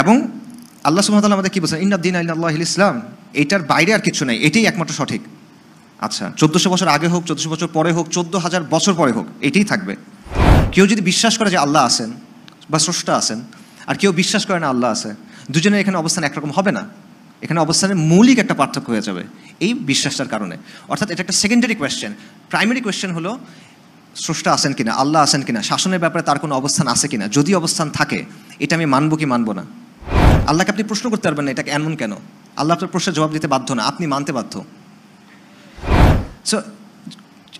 এবং আল্লাহ সুবহানাহু ওয়া তাআলা আমাদের কি বলছেন, ইন্নাদ-দীনা ইনদাল্লাহিল ইসলাম, এইটার বাইরে আর কিছু নাই, এটাই একমাত্র সঠিক। আচ্ছা, 1400 বছর আগে হোক, 1400 বছর পরে হোক, 14,000 বছর পরে হোক, এটাই থাকবে। কেউ যদি বিশ্বাস করে যে আল্লাহ আছেন বা স্রষ্টা আছেন, আর কেউ বিশ্বাস করে না আল্লাহ আছে, দুজনের এখানে অবস্থান একরকম হবে না। এখানে অবস্থানের মৌলিক একটা পার্থক্য হয়ে যাবে এই বিশ্বাসটার কারণে। অর্থাৎ এটা একটা সেকেন্ডারি কোয়েশ্চেন। প্রাইমারি কোয়েশ্চেন হলো স্রষ্টা আছেন কিনা, আল্লাহ আছেন কিনা, শাসনের ব্যাপারে তার কোনো অবস্থান আছে কিনা। যদি অবস্থান থাকে, এটা আমি মানবো কি মানবো না। আল্লাহকে আপনি প্রশ্ন করতে পারবেন না এটাকে এমন কেন। আল্লাহ আপনার প্রশ্নের জবাব দিতে বাধ্য না, আপনি মানতে বাধ্য। সো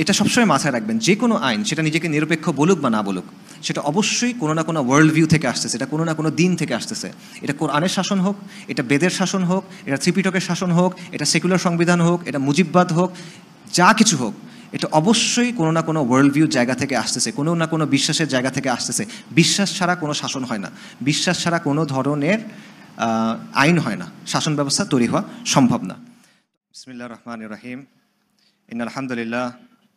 এটা সবসময় মাথায় রাখবেন, যে কোনো আইন সেটা নিজেকে নিরপেক্ষ বলুক বা না বলুক, সেটা অবশ্যই কোনো না কোনো ওয়ার্ল্ড ভিউ থেকে আসতেছে, এটা কোনো না কোনো দিন থেকে আসতেছে। এটা কোরআনের শাসন হোক, এটা বেদের শাসন হোক, এটা ত্রিপিটকের শাসন হোক, এটা সেকুলার সংবিধান হোক, এটা মুজিববাদ হোক, যা কিছু হোক, এটা অবশ্যই কোনো না কোনো ওয়ার্ল্ড ভিউ জায়গা থেকে আসতেছে, কোনো না কোনো বিশ্বাসের জায়গা থেকে আসতেছে। বিশ্বাস ছাড়া কোনো শাসন হয় না, বিশ্বাস ছাড়া কোনো ধরনের আইন হয় না, শাসন ব্যবস্থা তৈরি হওয়া সম্ভব না। বিসমিল্লাহির রহমানির রহিম। ইন্নাল হামদুলিল্লাহ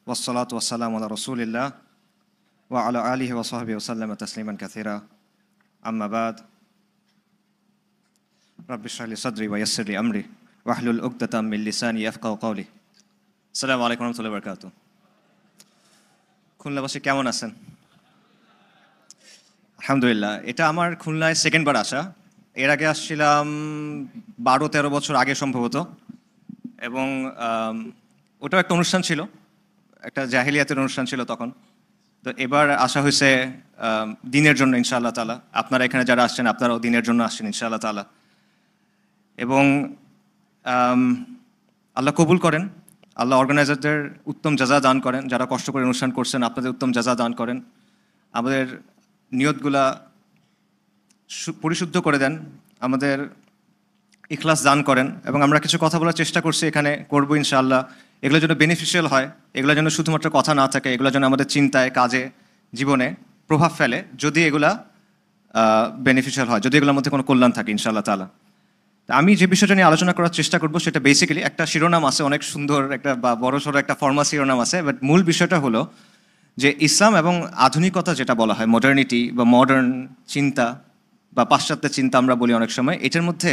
ওয়াসসালাতু ওয়াসসালামু আলা রাসূলিল্লাহ ওয়া আলা আলিহি ওয়া সাহবিহি ওয়া সাল্লামা তাসলিমান কাসীরা। আম্মা বাদ। রাব্বি ইশরাহ লি সাদরি ওয়া ইয়াসসির লি আমরি ওয়াহলুল উকদাতাম মিন লিসানি ইয়াফকাহু কওলি। আসসালামু আলাইকুম ওয়া রাহমাতুল্লাহি ওয়া বারাকাতুহু। খুলনাবাসী কেমন আছেন? আলহামদুলিল্লাহ। এটা আমার খুলনায় সেকেন্ডবার আসা। এর আগে আসছিলাম 12-13 বছর আগে সম্ভবত, এবং ওটাও একটা অনুষ্ঠান ছিল, একটা জাহিলিয়াতের অনুষ্ঠান ছিল তখন। তো এবার আসা হয়েছে দিনের জন্য ইনশাআল্লাহ তাআলা। আপনারা এখানে যারা আসছেন, আপনারাও দিনের জন্য আসছেন ইনশাআল্লাহ তাআলা। এবং আল্লাহ কবুল করেন, আল্লাহ অর্গানাইজারদের উত্তম জাযা দান করেন, যারা কষ্ট করে অনুষ্ঠান করছেন আপনাদের উত্তম জাযা দান করেন, আমাদের নিয়তগুলা পরিশুদ্ধ করে দেন, আমাদের ইখলাস দান করেন। এবং আমরা কিছু কথা বলার চেষ্টা করছি, এখানে করবো ইনশাআল্লাহ। এগুলো যেন বেনিফিশিয়াল হয়, এগুলো যেন শুধুমাত্র কথা না থাকে, এগুলো যেন আমাদের চিন্তায়, কাজে, জীবনে প্রভাব ফেলে, যদি এগুলা বেনিফিশিয়াল হয়, যদি এগুলোর মধ্যে কোনো কল্যাণ থাকে ইনশাআল্লাহ তাআলা। আমি যে বিষয়টা নিয়ে আলোচনা করার চেষ্টা করবো, সেটা বেসিক্যালি একটা শিরোনাম আছে, অনেক সুন্দর একটা বা বড়সড় একটা ফর্মাল শিরোনাম আছে, বাট মূল বিষয়টা হলো যে ইসলাম এবং আধুনিকতা যেটা বলা হয়, মডার্নিটি বা মডার্ন চিন্তা বা পাশ্চাত্য চিন্তা আমরা বলি অনেক সময়, এটার মধ্যে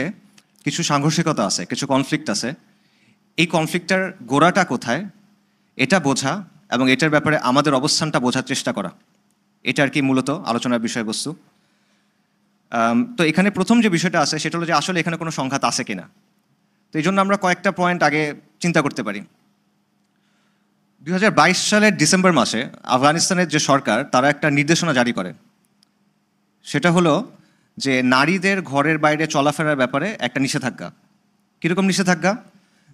কিছু সাংঘর্ষিকতা আছে, কিছু কনফ্লিক্ট আছে। এই কনফ্লিক্টটার গোড়াটা কোথায় এটা বোঝা এবং এটার ব্যাপারে আমাদের অবস্থানটা বোঝার চেষ্টা করা, এটা আর কি মূলত আলোচনার বিষয়বস্তু। তো এখানে প্রথম যে বিষয়টা আছে সেটা হলো যে আসলে এখানে কোনো সংঘাত আছে কিনা। তো এই জন্য আমরা কয়েকটা পয়েন্ট আগে চিন্তা করতে পারি। 2022 সালের ডিসেম্বর মাসে আফগানিস্তানের যে সরকার, তারা একটা নির্দেশনা জারি করে। সেটা হলো যে নারীদের ঘরের বাইরে চলাফেরার ব্যাপারে একটা নিষেধাজ্ঞা। কীরকম নিষেধাজ্ঞা?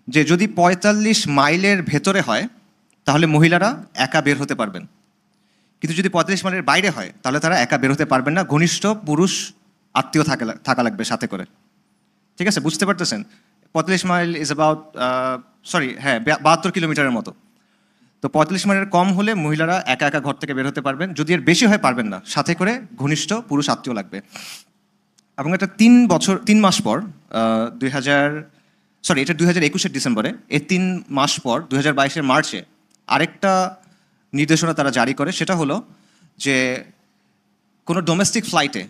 যে যদি 45 মাইলের ভেতরে হয় তাহলে মহিলারা একা বের হতে পারবেন, কিন্তু যদি 45 মাইলের বাইরে হয় তাহলে তারা একা বের হতে পারবেন না, ঘনিষ্ঠ পুরুষ আত্মীয় থাকা লাগবে সাথে করে। ঠিক আছে, বুঝতে পারতেছেন? 45 মাইল ইজ অ্যাবাউট 72 কিলোমিটারের মতো। তো 45 মাইলের কম হলে মহিলারা একা একা ঘর থেকে বের হতে পারবেন, যদি এর বেশি হয় পারবেন না, সাথে করে ঘনিষ্ঠ পুরুষ আত্মীয় লাগবে। এবং এটা 3 মাস পর, এটা 2021 ডিসেম্বরে, এই 3 মাস পর 2022 মার্চে আরেকটা নির্দেশনা তারা জারি করে। সেটা হলো যে কোনো ডোমেস্টিক ফ্লাইটে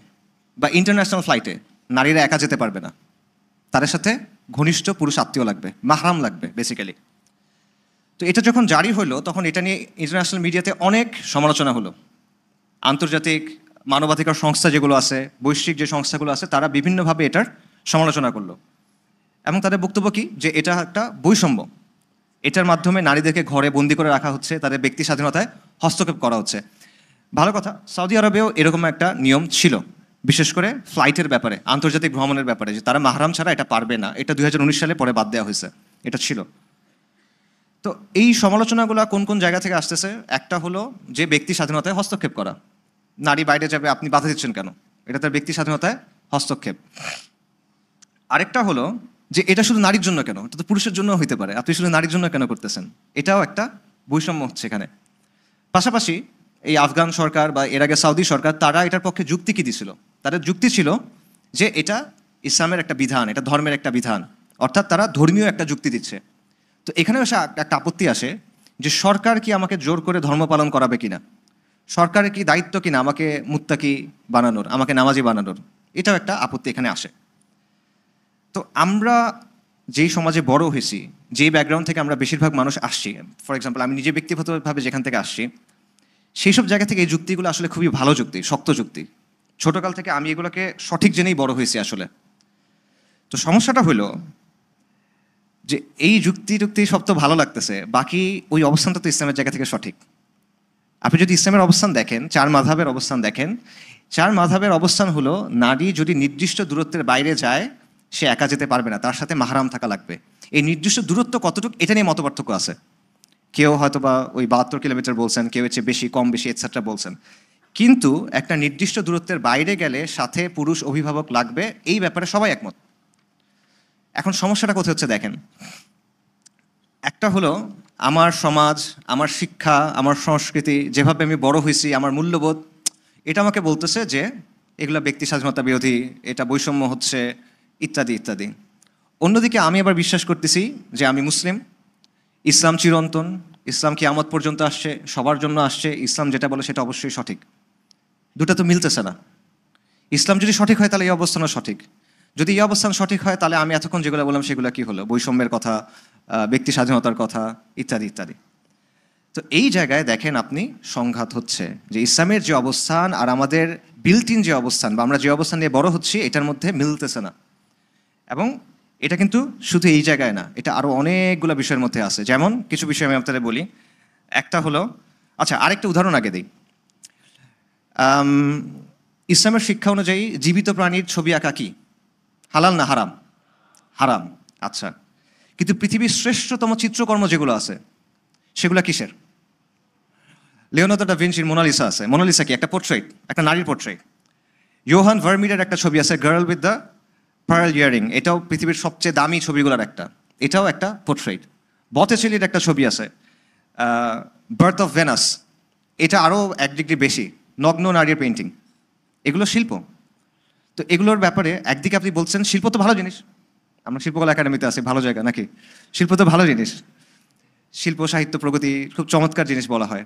বা ইন্টারন্যাশনাল ফ্লাইটে নারীরা একা যেতে পারবে না, তাদের সাথে ঘনিষ্ঠ পুরুষ আত্মীয় লাগবে, মাহরাম লাগবে বেসিক্যালি। তো এটা যখন জারি হলো তখন এটা নিয়ে ইন্টারন্যাশনাল মিডিয়াতে অনেক সমালোচনা হলো। আন্তর্জাতিক মানবাধিকার সংস্থা যেগুলো আছে, বৈশ্বিক যে সংস্থাগুলো আছে, তারা বিভিন্নভাবে এটার সমালোচনা করলো। এবং তাদের বক্তব্য কি, যে এটা একটা বৈষম্য, এটার মাধ্যমে নারীদেরকে ঘরে বন্দি করে রাখা হচ্ছে, তাদের ব্যক্তি স্বাধীনতায় হস্তক্ষেপ করা হচ্ছে। ভালো কথা, সৌদি আরবেও এরকম একটা নিয়ম ছিল, বিশেষ করে ফ্লাইটের ব্যাপারে, আন্তর্জাতিক ভ্রমণের ব্যাপারে, যে তারা মাহরাম ছাড়া এটা পারবে না। এটা 2019 সালে পরে বাদ দেওয়া হয়েছে, এটা ছিল। তো এই সমালোচনাগুলো কোন কোন জায়গা থেকে আসতেছে? একটা হলো যে ব্যক্তি স্বাধীনতায় হস্তক্ষেপ করা, নারী বাইরে যাবে, আপনি বাধা দিচ্ছেন কেন, এটা তার ব্যক্তি স্বাধীনতায় হস্তক্ষেপ। আরেকটা হলো যে এটা শুধু নারীর জন্য কেন, এটা তো পুরুষের জন্য হইতে পারে, আপনি শুধু নারীর জন্য কেন করতেছেন, এটাও একটা বৈষম্য হচ্ছে এখানে। পাশাপাশি এই আফগান সরকার বা এর আগে সৌদি সরকার, তারা এটার পক্ষে যুক্তি কি দিছিল? তাদের যুক্তি ছিল যে এটা ইসলামের একটা বিধান, এটা ধর্মের একটা বিধান, অর্থাৎ তারা ধর্মীয় একটা যুক্তি দিচ্ছে। তো এখানেও একটা আপত্তি আসে যে সরকার কি আমাকে জোর করে ধর্ম পালন করাবে কিনা, সরকারের কি দায়িত্ব কিনা আমাকে মুত্তাকি বানানোর, আমাকে নামাজি বানানোর। এটাও একটা আপত্তি এখানে আসে। তো আমরা যেই সমাজে বড় হয়েছি, যেই ব্যাকগ্রাউন্ড থেকে আমরা বেশিরভাগ মানুষ আসছি, ফর এক্সাম্পল আমি নিজে ব্যক্তিগতভাবে যেখান থেকে আসছি, সেই সব জায়গা থেকে এই যুক্তিগুলো আসলে খুবই ভালো যুক্তি, শক্ত যুক্তি। ছোটকাল থেকে আমি এগুলোকে সঠিক জেনেই বড় হয়েছি আসলে। তো সমস্যাটা হলো যে এই যুক্তি সব তো ভালো লাগতেছে, বাকি ওই অবস্থানটা তো ইসলামের জায়গা থেকে সঠিক। আপনি যদি ইসলামের অবস্থান দেখেন, চার মাযহাবের অবস্থান দেখেন, চার মাযহাবের অবস্থান হলো নারী যদি নির্দিষ্ট দূরত্বের বাইরে যায় সে একা যেতে পারবে না, তার সাথে মাহরাম থাকা লাগবে। এই নির্দিষ্ট দূরত্ব কতটুকু এটা নিয়ে মতপার্থক্য আছে। কেউ হয়তো বা ওই 72 কিলোমিটার বলছেন, কেউ হচ্ছে বেশি কম বেশি এটসেট্রা বলছেন, কিন্তু একটা নির্দিষ্ট দূরত্বের বাইরে গেলে সাথে পুরুষ অভিভাবক লাগবে, এই ব্যাপারে সবাই একমত। এখন সমস্যাটা কোথায় হচ্ছে দেখেন, একটা হলো আমার সমাজ, আমার শিক্ষা, আমার সংস্কৃতি, যেভাবে আমি বড় হয়েছি, আমার মূল্যবোধ, এটা আমাকে বলতেছে যে এগুলো ব্যক্তি স্বাধীনতা বিরোধী, এটা বৈষম্য হচ্ছে, ইত্যাদি ইত্যাদি। অন্যদিকে আমি আবার বিশ্বাস করতেছি যে আমি মুসলিম, ইসলাম চিরন্তন, ইসলাম কিয়ামত পর্যন্ত আসছে, সবার জন্য আসছে, ইসলাম যেটা বলে সেটা অবশ্যই সঠিক। দুটা তো মিলতেছে না। ইসলাম যদি সঠিক হয় তাহলে এই অবস্থানও সঠিক, যদি এই অবস্থান সঠিক হয় তাহলে আমি এতক্ষণ যেগুলো বললাম সেগুলো কি হলো, বৈষম্যের কথা, ব্যক্তি স্বাধীনতার কথা, ইত্যাদি ইত্যাদি। তো এই জায়গায় দেখেন আপনি সংঘাত হচ্ছে যে ইসলামের যে অবস্থান আর আমাদের বিল্ট ইন যে অবস্থান বা আমরা যে অবস্থান নিয়ে বড় হচ্ছি এটার মধ্যে মিলতেছে না। এবং এটা কিন্তু শুধু এই জায়গায় না, এটা আরও অনেকগুলো বিষয়ের মধ্যে আছে। যেমন কিছু বিষয় আমি আপনাদের বলি। একটা হলো, আচ্ছা আরেকটা উদাহরণ আগে দিই। ইসলামের শিক্ষা অনুযায়ী জীবিত প্রাণীর ছবি আঁকা কি হালাল না হারাম? হারাম। আচ্ছা, কিন্তু পৃথিবীর শ্রেষ্ঠতম চিত্রকর্ম যেগুলো আছে সেগুলো কিসের? লিওনার্দো দা ভিঞ্চির মোনালিসা আছে। মোনালিসা কি? একটা পোর্ট্রেট, একটা নারীর পোর্ট্রেট। ইয়োহান ভার্মিরের একটা ছবি আছে, girl with the pearl earring, এটাও পৃথিবীর সবচেয়ে দামি ছবিগুলোর একটা, এটাও একটা পোর্ট্রেট। বতেচেলির একটা ছবি আছে, বার্থ অফ ভেনাস, এটা আরও এক ডিগ্রি বেশি, নগ্ন নারীর পেন্টিং। এগুলো শিল্প। তো এগুলোর ব্যাপারে একদিকে আপনি বলছেন শিল্প তো ভালো জিনিস, আমরা শিল্পকলা একাডেমিতে আছি, ভালো জায়গা নাকি? শিল্প তো ভালো জিনিস, শিল্প সাহিত্য প্রগতি খুব চমৎকার জিনিস বলা হয়।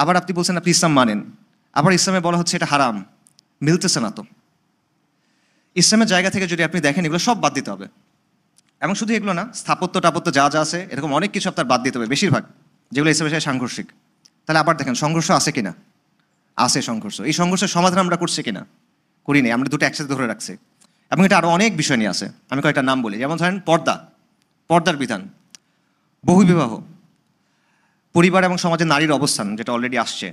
আবার আপনি বলছেন আপনি ইসলাম মানেন, আবার ইসলামে বলা হচ্ছে এটা হারাম। মিলতেছে না তো। ইসলামের জায়গা থেকে যদি আপনি দেখেন এগুলো সব বাদ দিতে হবে। এবং শুধু এগুলো না, স্থাপত্য টাপত্য যা যা আছে এরকম অনেক কিছু আপনার বাদ দিতে হবে, বেশিরভাগ যেগুলো ইসলামের সাথে সাংঘর্ষিক। তাহলে আবার দেখেন সংঘর্ষ আছে কিনা? আছে সংঘর্ষ। এই সংঘর্ষের সমাধান আমরা করছি কিনা? করি নাই, আমরা দুটো একসাথে ধরে রাখছি। এবং এটা আরও অনেক বিষয় নিয়ে আছে, আমি কয়েকটা নাম বলি। যেমন ধরেন পর্দা, পর্দার বিধান, বহুবিবাহ, পরিবার এবং সমাজে নারীর অবস্থান যেটা অলরেডি আসছে,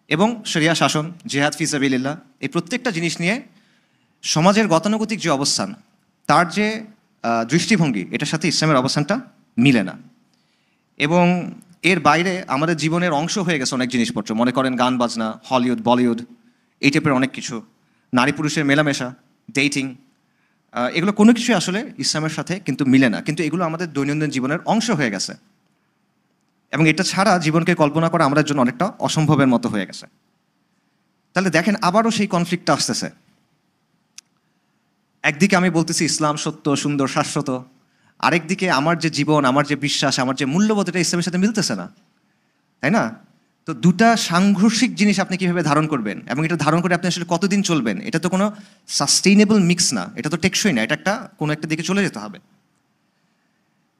এবং শরিয়া শাসন, জিহাদ ফি সাবিলিল্লাহ, এই প্রত্যেকটা জিনিস নিয়ে সমাজের গতানুগতিক যে অবস্থান, তার যে দৃষ্টিভঙ্গি, এটার সাথে ইসলামের অবস্থানটা মিলে না। এবং এর বাইরে আমাদের জীবনের অংশ হয়ে গেছে অনেক জিনিসপত্র, মনে করেন গান বাজনা, হলিউড বলিউড, এই টাইপের অনেক কিছু, নারী পুরুষের মেলামেশা, ডেটিং, এগুলো কোনো কিছুই আসলে ইসলামের সাথে কিন্তু মিলে না, কিন্তু এগুলো আমাদের দৈনন্দিন জীবনের অংশ হয়ে গেছে। এবং এটা ছাড়া জীবনকে কল্পনা করা আমাদের জন্য অনেকটা অসম্ভবের মতো হয়ে গেছে। তাহলে দেখেন আবারও সেই কনফ্লিক্টটা আসতেছে। একদিকে আমি বলতেছি ইসলাম সত্য, সুন্দর, শাশ্বত, আরেকদিকে আমার যে জীবন, আমার যে বিশ্বাস, আমার যে মূল্যবোধ, এটা ইসলামের সাথে মিলতেছে না, তাই না? তো দুটা সাংঘর্ষিক জিনিস আপনি কীভাবে ধারণ করবেন এবং এটা ধারণ করে আপনি আসলে কতদিন চলবেন? এটা তো কোনো সাস্টেইনেবল মিক্স না, এটা তো টেকসই না, এটা একটা কোনো একটা দিকে চলে যেতে হবে।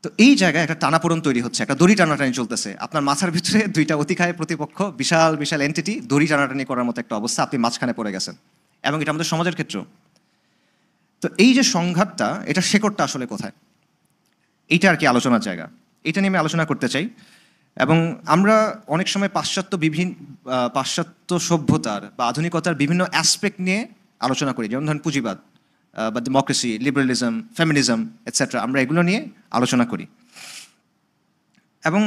তো এই জায়গায় একটা টানাপোড়ন তৈরি হচ্ছে, একটা দড়ি টানাটানি চলতেছে আপনার মাথার ভিতরে। দুইটা অতিকায় প্রতিপক্ষ, বিশাল বিশাল এন্টিটি, দড়ি টানাটানি করার মতো একটা অবস্থা, আপনি মাঝখানে পড়ে গেছেন। এবং এটা আমাদের সমাজের ক্ষেত্রেও। তো এই যে সংঘাতটা, এটা শেকড়টা আসলে কোথায়, এইটা আর কি আলোচনার জায়গা, এটা নিয়ে আমি আলোচনা করতে চাই। এবং আমরা অনেক সময় পাশ্চাত্য সভ্যতার বা আধুনিকতার বিভিন্ন অ্যাসপেক্ট নিয়ে আলোচনা করি, যেমন ধরেন পুঁজিবাদ বা ডেমোক্রেসি, লিবারালিজম, ফেমিনিজম এটসেট্রা, আমরা এগুলো নিয়ে আলোচনা করি। এবং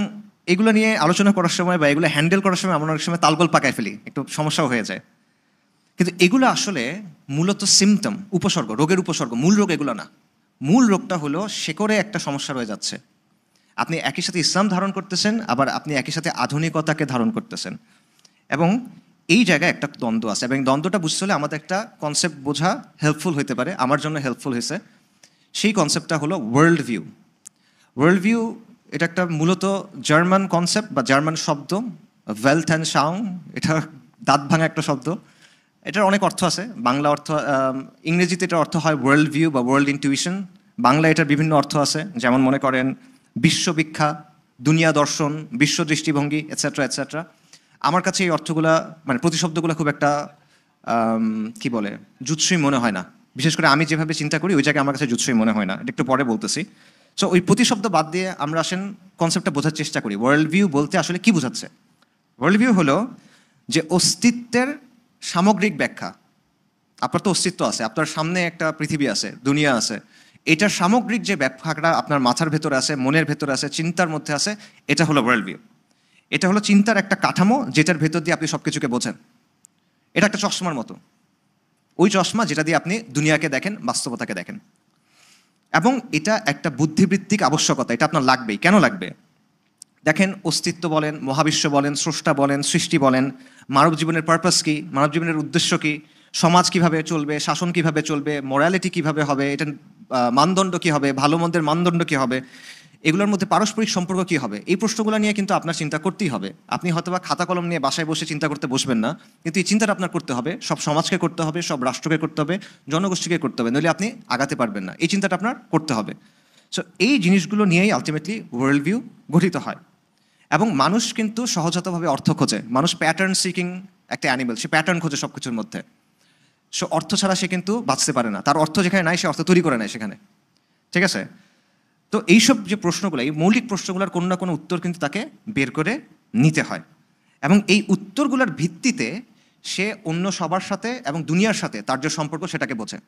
এগুলো নিয়ে আলোচনা করার সময় বা এগুলো হ্যান্ডেল করার সময় আমরা অনেক সময় তালগোল পাকায় ফেলি, একটু সমস্যাও হয়ে যায়। কিন্তু এগুলো আসলে মূলত সিমটম, উপসর্গ, রোগের উপসর্গ, মূল রোগ এগুলো না। মূল রোগটা হলো শেকড়ে একটা সমস্যা রয়ে যাচ্ছে। আপনি একই সাথে ইসলাম ধারণ করতেছেন, আবার আপনি একই সাথে আধুনিকতাকে ধারণ করতেছেন, এবং এই জায়গায় একটা দ্বন্দ্ব আছে। এবং দ্বন্দ্বটা বুঝতে হলে আমাদের একটা কনসেপ্ট বোঝা হেল্পফুল হতে পারে, আমার জন্য হেল্পফুল হয়েছে। সেই কনসেপ্টটা হলো ওয়ার্ল্ড ভিউ। ওয়ার্ল্ড ভিউ এটা একটা মূলত জার্মান কনসেপ্ট বা জার্মান শব্দ, ওয়েলথ অ্যান্ড সাউন্ড, এটা দাঁত ভাঙা একটা শব্দ। এটার অনেক অর্থ আছে। বাংলা অর্থ, ইংরেজিতে এটার অর্থ হয় ওয়ার্ল্ড ভিউ বা ওয়ার্ল্ড ইনটিউশন। বাংলা এটার বিভিন্ন অর্থ আছে, যেমন মনে করেন বিশ্ববিখ্যা, দুনিয়া দর্শন, বিশ্ব দৃষ্টিভঙ্গি, এটসেট্রা এটসেট্রা। আমার কাছে এই অর্থগুলা মানে প্রতিশব্দগুলো খুব একটা কি বলে জুৎসই মনে হয় না। বিশেষ করে আমি যেভাবে চিন্তা করি ওই জায়গায় আমার কাছে জুৎসই মনে হয় না, এটা একটু পরে বলতেছি। সো ওই প্রতিশব্দ বাদ দিয়ে আমরা আসেন কনসেপ্টটা বোঝার চেষ্টা করি। ওয়ার্ল্ড ভিউ বলতে আসলে কি বোঝাচ্ছে? ওয়ার্ল্ড ভিউ হলো যে অস্তিত্বের সামগ্রিক ব্যাখ্যা। আপনার তো অস্তিত্ব আছে, আপনার সামনে একটা পৃথিবী আছে, দুনিয়া আছে, এটার সামগ্রিক যে ব্যাখ্যাটা আপনার মাথার ভেতরে আছে, মনের ভেতরে আছে, চিন্তার মধ্যে আছে, এটা হলো ওয়ার্ল্ড ভিউ। এটা হলো চিন্তার একটা কাঠামো যেটার ভেতর দিয়ে আপনি সব কিছুকে বোঝেন। এটা একটা চশমার মতো, ওই চশমা যেটা দিয়ে আপনি দুনিয়াকে দেখেন, বাস্তবতাকে দেখেন। এবং এটা একটা বুদ্ধিবৃত্তিক আবশ্যকতা, এটা আপনার লাগবেই। কেন লাগবে? দেখেন, অস্তিত্ব বলেন, মহাবিশ্ব বলেন, স্রষ্টা বলেন, সৃষ্টি বলেন, মানব জীবনের পারপাস কী, মানব জীবনের উদ্দেশ্য কী, সমাজ কিভাবে চলবে, শাসন কিভাবে চলবে, মোরালিটি কিভাবে হবে, এটা মানদণ্ড কী হবে, ভালো মন্দের মানদণ্ড কী হবে, এগুলোর মধ্যে পারস্পরিক সম্পর্ক কী হবে, এই প্রশ্নগুলো নিয়ে কিন্তু আপনার চিন্তা করতেই হবে। আপনি হয়তোবা খাতা কলম নিয়ে বাসায় বসে চিন্তা করতে বসবেন না, কিন্তু এই চিন্তাটা আপনার করতে হবে, সব সমাজকে করতে হবে, সব রাষ্ট্রকে করতে হবে, জনগোষ্ঠীকে করতে হবে, নইলে আপনি আগাতে পারবেন না। এই চিন্তাটা আপনার করতে হবে। সো এই জিনিসগুলো নিয়েই আলটিমেটলি ওয়ার্ল্ড ভিউ গঠিত হয়। এবং মানুষ কিন্তু সহজাতভাবে অর্থ খোঁজে। মানুষ প্যাটার্ন সিকিং একটা অ্যানিমেল, সে প্যাটার্ন খোঁজে সব কিছুর মধ্যে। সো অর্থ ছাড়া সে কিন্তু বাঁচতে পারে না, তার অর্থ যেখানে নাই সে অর্থ তৈরি করে নেয় সেখানে। ঠিক আছে? তো এইসব যে প্রশ্নগুলো, এই মৌলিক প্রশ্নগুলোর কোনো না কোনো উত্তর কিন্তু তাকে বের করে নিতে হয়। এবং এই উত্তরগুলোর ভিত্তিতে সে অন্য সবার সাথে এবং দুনিয়ার সাথে তার যে সম্পর্ক সেটাকে বোঝে।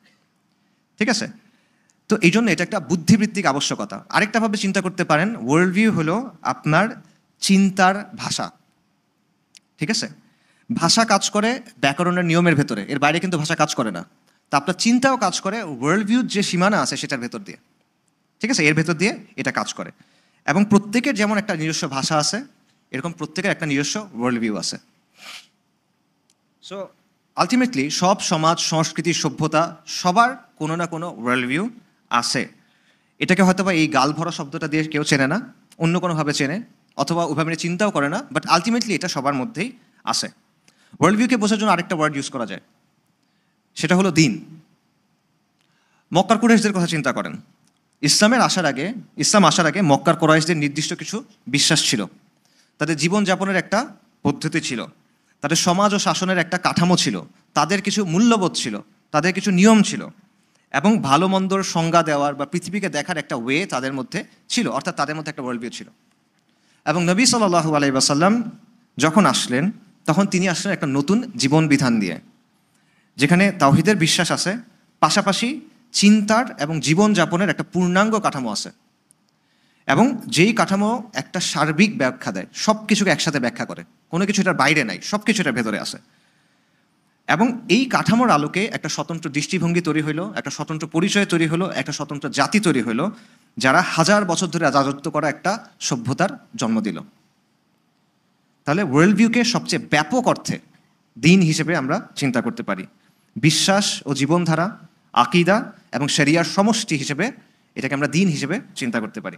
ঠিক আছে? তো এই জন্য এটা একটা বুদ্ধিবৃত্তিক আবশ্যকতা। আরেকটাভাবে চিন্তা করতে পারেন, ওয়ার্ল্ড ভিউ হলো আপনার চিন্তার ভাষা। ঠিক আছে? ভাষা কাজ করে ব্যাকরণের নিয়মের ভেতরে, এর বাইরে কিন্তু ভাষা কাজ করে না। তা আপনার চিন্তাও কাজ করে ওয়ার্ল্ড ভিউর যে সীমানা আছে সেটার ভেতর দিয়ে। ঠিক আছে? এর ভেতর দিয়ে এটা কাজ করে। এবং প্রত্যেকের যেমন একটা নিজস্ব ভাষা আছে, এরকম প্রত্যেকের একটা নিজস্ব ওয়ার্ল্ড ভিউ আছে। সো আলটিমেটলি সব সমাজ, সংস্কৃতি, সভ্যতা সবার কোনো না কোনো ওয়ার্ল্ড ভিউ আছে। এটাকে হয়তো বা এই গাল ভরা শব্দটা দিয়ে কেউ চেনে না, অন্য কোনোভাবে চেনে, অথবা ওইভাবে চিন্তাও করে না, বাট আলটিমেটলি এটা সবার মধ্যেই আছে। ওয়ার্ল্ড ভিউকে বোঝার জন্য আরেকটা ওয়ার্ড ইউজ করা যায়, সেটা হলো দিন। মক্কার কুরাইশদের কথা চিন্তা করেন। ইসলাম আসার আগে মক্কার কুরাইশদের নির্দিষ্ট কিছু বিশ্বাস ছিল, তাদের জীবনযাপনের একটা পদ্ধতি ছিল, তাদের সমাজ ও শাসনের একটা কাঠামো ছিল, তাদের কিছু মূল্যবোধ ছিল, তাদের কিছু নিয়ম ছিল, এবং ভালো মন্দর সংজ্ঞা দেওয়ার বা পৃথিবীকে দেখার একটা ওয়ে তাদের মধ্যে ছিল, অর্থাৎ তাদের মধ্যে একটা ওয়ার্ল্ড ভিউ ছিল। এবং নবী সাল্লাল্লাহু আলাইহি ওয়াসাল্লাম যখন আসলেন, তখন তিনি আসলেন একটা নতুন জীবন বিধান দিয়ে, যেখানে তাওহীদের বিশ্বাস আছে, পাশাপাশি চিন্তার এবং জীবনযাপনের একটা পূর্ণাঙ্গ কাঠামো আছে। এবং যেই কাঠামো একটা সার্বিক ব্যাখ্যা দেয়, সব কিছুকে একসাথে ব্যাখ্যা করে, কোনো কিছু এটার বাইরে নাই, সব কিছু এটার ভেতরে আছে। এবং এই কাঠামোর আলোকে একটা স্বতন্ত্র দৃষ্টিভঙ্গি তৈরি হলো, একটা স্বতন্ত্র পরিচয় তৈরি হলো, একটা স্বতন্ত্র জাতি তৈরি হলো, যারা হাজার বছর ধরে রাজত্ব করা একটা সভ্যতার জন্ম দিল। তাহলে ওয়ার্ল্ড ভিউকে সবচেয়ে ব্যাপক অর্থে দিন হিসেবে আমরা চিন্তা করতে পারি। বিশ্বাস ও জীবনধারা, আকিদা এবং শরিয়ার সমষ্টি হিসেবে এটাকে আমরা দিন হিসেবে চিন্তা করতে পারি।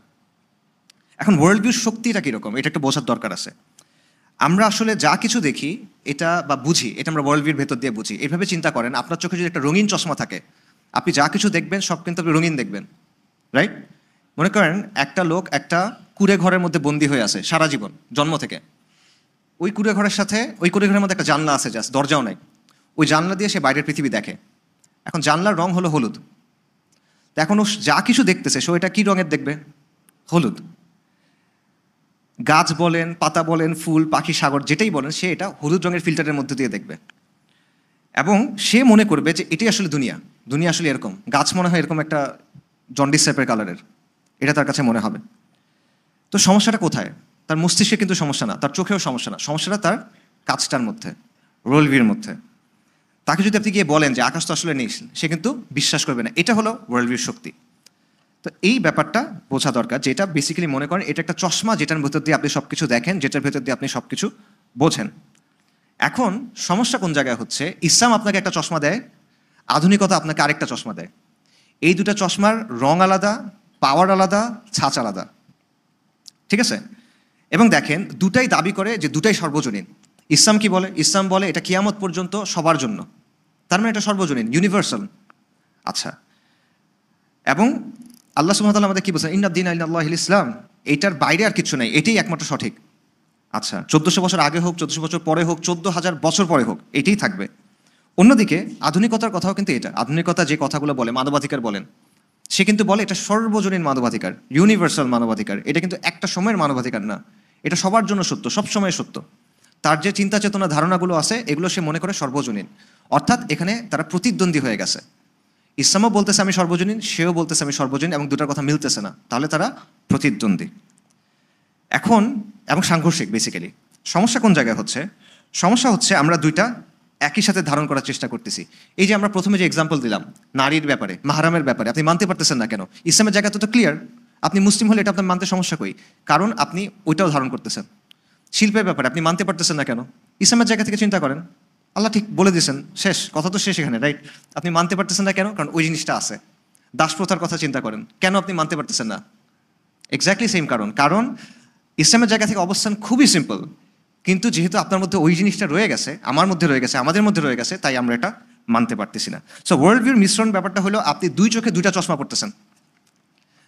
এখন ওয়ার্ল্ড ভিউর শক্তিটা কীরকম, এটা একটা বোঝার দরকার আছে। আমরা আসলে যা কিছু দেখি এটা বা বুঝি, এটা আমরা ওয়ার্ল্ড ভিউর ভেতর দিয়ে বুঝি। এইভাবে চিন্তা করেন, আপনার চোখে যদি একটা রঙিন চশমা থাকে, আপনি যা কিছু দেখবেন সব কিন্তু আপনি রঙিন দেখবেন, রাইট? মনে করেন একটা লোক একটা কুঁড়ে ঘরের মধ্যে বন্দী হয়ে আছে সারা জীবন, জন্ম থেকে। ওই কুঁড়ে ঘরের মধ্যে একটা জানলা আছে, জাস্ট দরজাও নাই। ওই জানলা দিয়ে সে বাইরের পৃথিবী দেখে। এখন জানলার রং হলো হলুদ। তো এখন ও যা কিছু দেখতেছে সে এটা কী রঙের দেখবে? হলুদ। গাছ বলেন, পাতা বলেন, ফুল, পাখি, সাগর, যেটাই বলেন, সে এটা হলুদ রঙের ফিল্টারের মধ্যে দিয়ে দেখবে। এবং সে মনে করবে যে এটাই আসলে দুনিয়া, দুনিয়া আসলে এরকম। গাছ মনে হয় এরকম একটা জন্ডিস টাইপের কালারের, এটা তার কাছে মনে হবে। তো সমস্যাটা কোথায়? তার মস্তিষ্কে কিন্তু সমস্যা না, তার চোখেও সমস্যা না, সমস্যাটা তার কাজটার মধ্যে, ওয়ার্ল্ড ভিউর মধ্যে। তাকে যদি আপনি গিয়ে বলেন যে আকাশ তো আসলে নেই, সে কিন্তু বিশ্বাস করবে না। এটা হলো ওয়ার্ল্ড ভিউর শক্তি। তো এই ব্যাপারটা বোঝা দরকার, যেটা বেসিক্যালি মনে করেন এটা একটা চশমা, যেটার ভেতর দিয়ে আপনি সব কিছু দেখেন, যেটার ভেতর দিয়ে আপনি সব কিছু বোঝেন। এখন সমস্যা কোন জায়গায় হচ্ছে, ইসলাম আপনাকে একটা চশমা দেয়, আধুনিকতা আপনাকে আরেকটা চশমা দেয়। এই দুটা চশমার রং আলাদা, পাওয়ার আলাদা, ছাঁচ আলাদা। ঠিক আছে? এবং দেখেন, দুটাই দাবি করে যে দুটাই সর্বজনীন। ইসলাম কি বলে? ইসলাম বলে এটা কিয়ামত পর্যন্ত সবার জন্য। তার মানে এটা সর্বজনীন, ইউনিভার্সাল। আচ্ছা, এবং আল্লাহ সুবহানাহু ওয়া তাআলা আমাদের কি বলছেন, ইন্নাদ-দীনা ইনদাল্লাহিল ইসলাম, এইটার বাইরে আর কিছু নাই, এটাই একমাত্র সঠিক। আচ্ছা, 1400 বছর আগে হোক, 1400 বছর পরে হোক, 14,000 বছর পরে হোক, এটাই থাকবে। অন্যদিকে আধুনিকতার কথাও কিন্তু এটা, আধুনিকতা যে কথাগুলো বলে, মানবাধিকার বলেন, সে কিন্তু বলে এটা সর্বজনীন মানবাধিকার, ইউনিভার্সাল মানবাধিকার। এটা কিন্তু একটা সময়ের মানবাধিকার না, এটা সবার জন্য সত্য, সব সময় সত্য। তার যে চিন্তা চেতনা ধারণাগুলো আছে এগুলো সে মনে করে সর্বজনীন। অর্থাৎ এখানে তারা প্রতিদ্বন্দ্বী হয়ে গেছে। ইসলামও বলতেছে আমি সর্বজনীন, সেও বলতেছে আমি সর্বজনীন, এবং দুটার কথা মিলতেছে না, তাহলে তারা প্রতিদ্বন্দ্বী এখন, এবং সাংঘর্ষিক। বেসিক্যালি সমস্যা কোন জায়গায় হচ্ছে? সমস্যা হচ্ছে আমরা দুইটা একই সাথে ধারণ করার চেষ্টা করতেছি। এই যে আমরা প্রথমে যে এক্সাম্পল দিলাম নারীর ব্যাপারে, মাহারামের ব্যাপারে, আপনি মানতে পারতেছেন না কেন? ইসলামের জায়গা তো ক্লিয়ার, আপনি মুসলিম হলে এটা আপনার মানতে সমস্যা কই? কারণ আপনি ওইটাও ধারণ করতেছেন। শিল্পের ব্যাপারে আপনি মানতে পারতেছেন না কেন? ইসলামের জায়গা থেকে চিন্তা করেন, আল্লাহ ঠিক বলে দিয়েছেন, শেষ কথা তো শেষ এখানে, রাইট? আপনি মানতে পারতেছেন না কেন? কারণ ওই জিনিসটা আছে। দাসপ্রথার কথা চিন্তা করেন, কেন আপনি মানতে পারতেছেন না? এক্স্যাক্টলি সেম কারণ। কারণ ইসলামের জায়গা থেকে অবস্থান খুবই সিম্পল, কিন্তু যেহেতু আপনার মধ্যে ওই জিনিসটা রয়ে গেছে, আমার মধ্যে রয়ে গেছে, আমাদের মধ্যে রয়ে গেছে, তাই আমরা এটা মানতে পারতেছি না। সো ওয়ার্ল্ড ভিউর মিশ্রণ ব্যাপারটা হলো আপনি দুই চোখে দুইটা চশমা পড়তেছেন,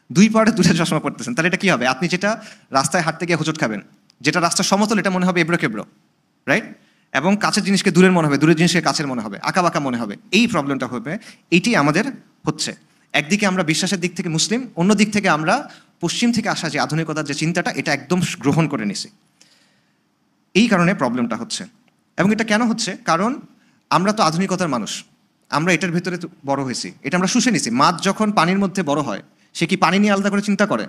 দুই পাড়ে দুইটা চশমা পড়তেছেন। তাহলে এটা কি হবে? আপনি যেটা রাস্তায় হাঁটতে গিয়ে হোঁচট খাবেন, যেটা রাস্তা সমতল এটা মনে হবে এবড়ো কেবড়ো, রাইট? এবং কাছের জিনিসকে দূরের মনে হবে, দূরের জিনিসকে কাছের মনে হবে, আঁকা বাঁকা মনে হবে। এই প্রবলেমটা হবে, এইটি আমাদের হচ্ছে। একদিকে আমরা বিশ্বাসের দিক থেকে মুসলিম, অন্য দিক থেকে আমরা পশ্চিম থেকে আসা যে আধুনিকতার যে চিন্তাটা, এটা একদম গ্রহণ করে নিছি। এই কারণে প্রবলেমটা হচ্ছে। এবং এটা কেন হচ্ছে? কারণ আমরা তো আধুনিকতার মানুষ, আমরা এটার ভিতরে বড় হয়েছি, এটা আমরা শুষে নিছি। মাছ যখন পানির মধ্যে বড় হয়, সে কি পানি নিয়ে আলাদা করে চিন্তা করে?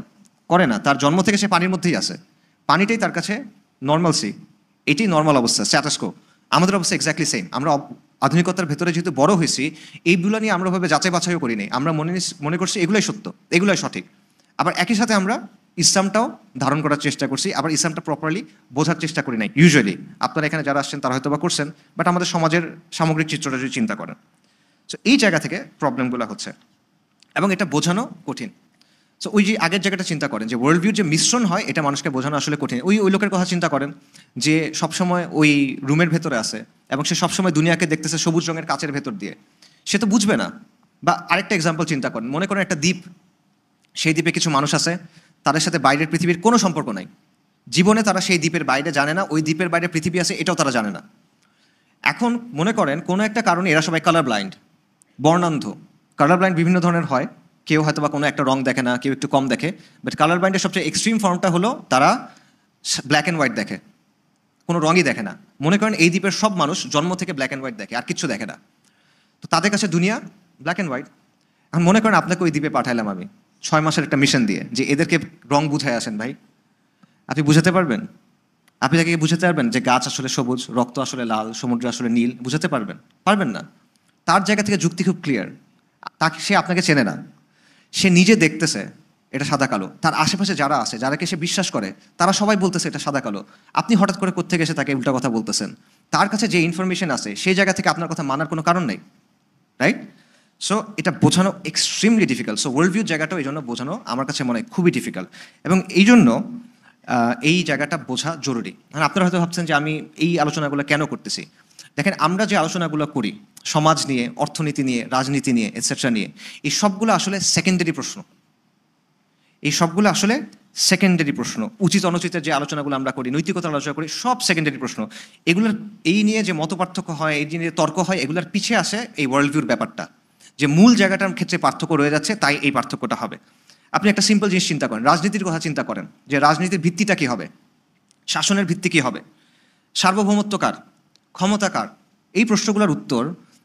করে না। তার জন্ম থেকে সে পানির মধ্যেই আছে, পানিটাই তার কাছে নর্মাল সি, এটাই নর্মাল অবস্থা, স্ট্যাটাসকো। আমাদের অবস্থা এক্স্যাক্টলি সেম। আমরা আধুনিকতার ভেতরে যেহেতু বড় হয়েছি, এইগুলো নিয়ে আমরা ভাবে যাচাই বাছাইও করি নাই, আমরা মনে করছি এগুলোই সত্য, এগুলোই সঠিক। আবার একই সাথে আমরা ইসলামটাও ধারণ করার চেষ্টা করছি, আবার ইসলামটা প্রপারলি বোঝার চেষ্টা করি নাই। ইউজুয়ালি আপনারা এখানে যারা আসছেন তারা হয়তো বা করছেন, বাট আমাদের সমাজের সামগ্রিক চিত্রটা যদি চিন্তা করেন, সো এই জায়গা থেকে প্রবলেমগুলো হচ্ছে, এবং এটা বোঝানো কঠিন। সো ওই যে আগের জায়গাটা চিন্তা করেন যে ওয়ার্ল্ড ভিউর যে মিশ্রণ হয়, এটা মানুষকে বোঝানো আসলে কঠিন। ওই লোকের কথা চিন্তা করেন যে সবসময় ওই রুমের ভেতরে আছে, এবং সে সবসময় দুনিয়াকে দেখতেছে সবুজ রঙের কাচের ভেতর দিয়ে, সে তো বুঝবে না। বা আরেকটা এক্সাম্পল চিন্তা করেন, মনে করেন একটা দ্বীপ, সেই দ্বীপে কিছু মানুষ আছে, তাদের সাথে বাইরের পৃথিবীর কোনো সম্পর্ক নাই, জীবনে তারা সেই দ্বীপের বাইরে জানে না, ওই দ্বীপের বাইরে পৃথিবী আছে এটাও তারা জানে না। এখন মনে করেন কোনো একটা কারণে এরা সবাই কালার ব্লাইন্ড, বর্ণান্ধ। কালার ব্লাইন্ড বিভিন্ন ধরনের হয়, কেউ হয়তো বা কোনো একটা রং দেখে না, কেউ একটু কম দেখে, বাট কালার ব্লাইন্ডের সবচেয়ে এক্সট্রিম ফর্মটা হলো তারা ব্ল্যাক অ্যান্ড হোয়াইট দেখে, কোনো রঙই দেখে না। মনে করেন এই দ্বীপের সব মানুষ জন্ম থেকে ব্ল্যাক অ্যান্ড হোয়াইট দেখে, আর কিচ্ছু দেখে না, তো তাদের কাছে দুনিয়া ব্ল্যাক অ্যান্ড হোয়াইট। এখন মনে করেন আপনাকে ওই দ্বীপে পাঠাইলাম আমি 6 মাসের একটা মিশন দিয়ে, যে এদেরকে রং বুঝায় আসেন ভাই, আপনি বুঝাতে পারবেন? আপনি তাকে বুঝাতে পারবেন যে গাছ আসলে সবুজ, রক্ত আসলে লাল, সমুদ্র আসলে নীল? বুঝাতে পারবেন? পারবেন না। তার জায়গা থেকে যুক্তি খুব ক্লিয়ার, তাকে, সে আপনাকে চেনে না, সে নিজে দেখতেছে এটা সাদা কালো, তার আশেপাশে যারা আছে, যারাকে সে বিশ্বাস করে, তারা সবাই বলতেছে এটা সাদা কালো। আপনি হঠাৎ করে কোত্থেকে এসে তাকে উল্টা কথা বলতেছেন? তার কাছে যে ইনফরমেশন আছে সেই জায়গা থেকে আপনার কথা মানার কোনো কারণ নেই, রাইট? সো এটা বোঝানো extremely difficult. So world view জায়গাটাও এই জন্য বোঝানো আমার কাছে মনে হয় খুবই ডিফিকাল্ট, এবং এই জন্য এই জায়গাটা বোঝা জরুরি। মানে আপনারা হয়তো ভাবছেন যে আমি এই আলোচনাগুলো কেন করতেছি। দেখেন, আমরা যে আলোচনাগুলো করি সমাজ নিয়ে, অর্থনীতি নিয়ে, রাজনীতি নিয়ে, এটসেট্রা নিয়ে, এই সবগুলো আসলে সেকেন্ডারি প্রশ্ন। এই সবগুলো আসলে সেকেন্ডারি প্রশ্ন। উচিত অনুচিতের যে আলোচনাগুলো আমরা করি, নৈতিকতার আলোচনা করি, সব সেকেন্ডারি প্রশ্ন। এগুলোর এই নিয়ে যে মতপার্থক্য হয়, এই নিয়ে তর্ক হয়, এগুলোর পিছিয়ে আসে এই ওয়ার্ল্ড ভিউর ব্যাপারটা, যে মূল জায়গাটার ক্ষেত্রে পার্থক্য রয়ে যাচ্ছে, তাই এই পার্থক্যটা হবে। আপনি একটা সিম্পল জিনিস চিন্তা করেন, রাজনীতির কথা চিন্তা করেন, যে রাজনীতির ভিত্তিটা কী হবে, শাসনের ভিত্তি কী হবে, সার্বভৌমত্ব কার, ক্ষমতা কার? এই প্রশ্নগুলোর উত্তর